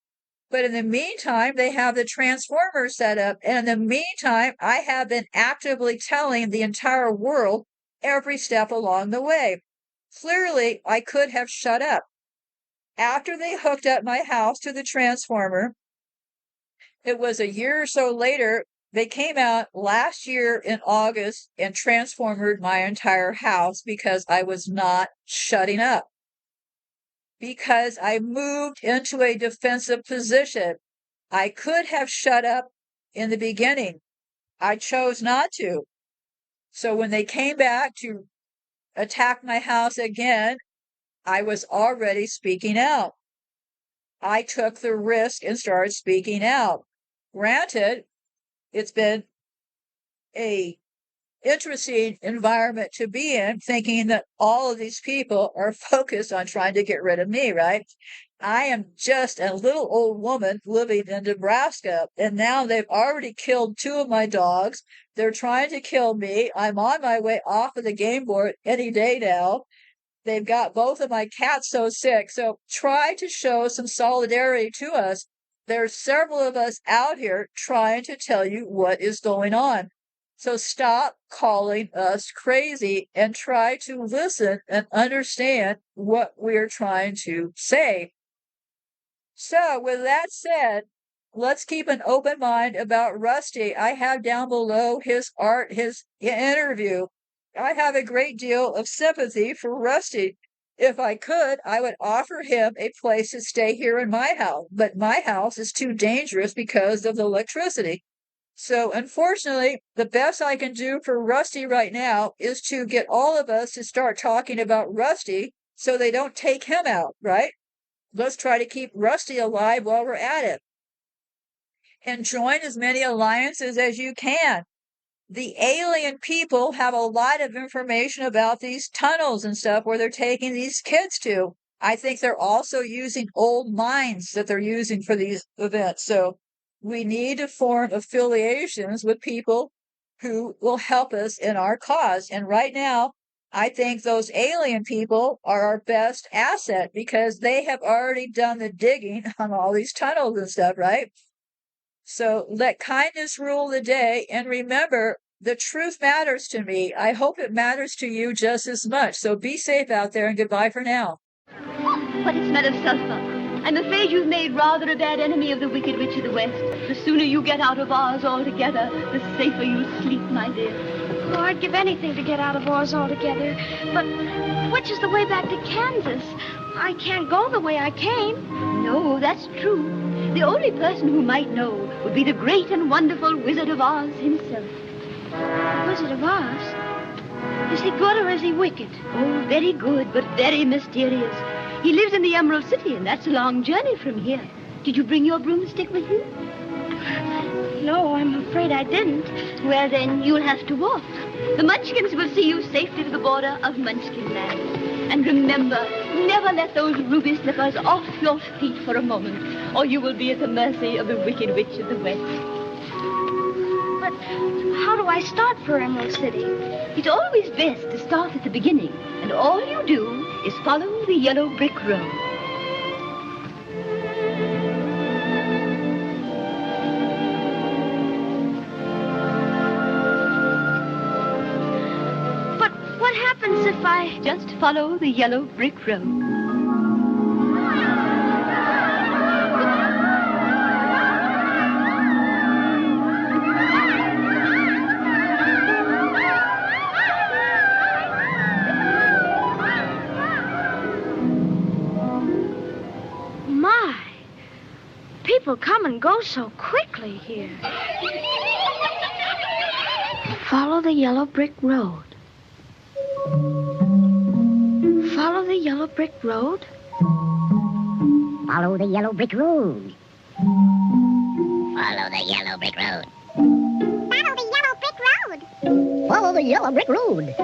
Speaker 1: But in the meantime, they have the transformer set up. And in the meantime, I have been actively telling the entire world every step along the way. Clearly, I could have shut up. After they hooked up my house to the transformer, it was a year or so later, they came out last year in August and transformed my entire house because I was not shutting up. Because I moved into a defensive position. I could have shut up in the beginning. I chose not to. So when they came back to attack my house again, I was already speaking out. I took the risk and started speaking out. Granted, it's been a interesting environment to be in, thinking that all of these people are focused on trying to get rid of me, right? I am just a little old woman living in Nebraska, and now they've already killed 2 of my dogs. They're trying to kill me. I'm on my way off of the game board any day now. They've got both of my cats so sick. So try to show some solidarity to us. There's several of us out here trying to tell you what is going on. So stop calling us crazy and try to listen and understand what we're trying to say. So with that said, let's keep an open mind about Rusty. I have down below his interview. I have a great deal of sympathy for Rusty. If I could, I would offer him a place to stay here in my house, but my house is too dangerous because of the electricity. So unfortunately, the best I can do for Rusty right now is to get all of us to start talking about Rusty so they don't take him out, right? Let's try to keep Rusty alive while we're at it. And join as many alliances as you can. The alien people have a lot of information about these tunnels and stuff where they're taking these kids to. I think they're also using old mines that they're using for these events. So we need to form affiliations with people who will help us in our cause. And right now, I think those alien people are our best asset because they have already done the digging on all these tunnels and stuff, right? So let kindness rule the day. And remember, the truth matters to me. I hope it matters to you just as much. So be safe out there, and goodbye for now.
Speaker 2: What a smell of sulfur. I'm afraid you've made rather a bad enemy of the Wicked Witch of the West. The sooner you get out of Oz altogether, the safer you'll sleep, my dear.
Speaker 3: Oh, I'd give anything to get out of Oz altogether. But which is the way back to Kansas? I can't go the way I came.
Speaker 2: No, that's true. The only person who might know would be the great and wonderful Wizard of Oz himself.
Speaker 3: The Wizard of Oz? Is he good or is he wicked?
Speaker 2: Oh, very good, but very mysterious. He lives in the Emerald City, and that's a long journey from here. Did you bring your broomstick with you?
Speaker 3: No, I'm afraid I didn't.
Speaker 2: Well, then, you'll have to walk. The Munchkins will see you safely to the border of Munchkin Land. And remember, never let those ruby slippers off your feet for a moment, or you will be at the mercy of the Wicked Witch of the West.
Speaker 3: But how do I start for Emerald City?
Speaker 2: It's always best to start at the beginning, and all you do is follow the yellow brick road.
Speaker 3: But what happens if I...
Speaker 2: Just follow the yellow brick road.
Speaker 3: My, people come and go so quickly here. Follow the yellow brick road. Follow the yellow brick road.
Speaker 4: Follow the yellow brick road. Follow the yellow brick road.
Speaker 5: Follow the yellow brick road.
Speaker 4: Follow the yellow brick road.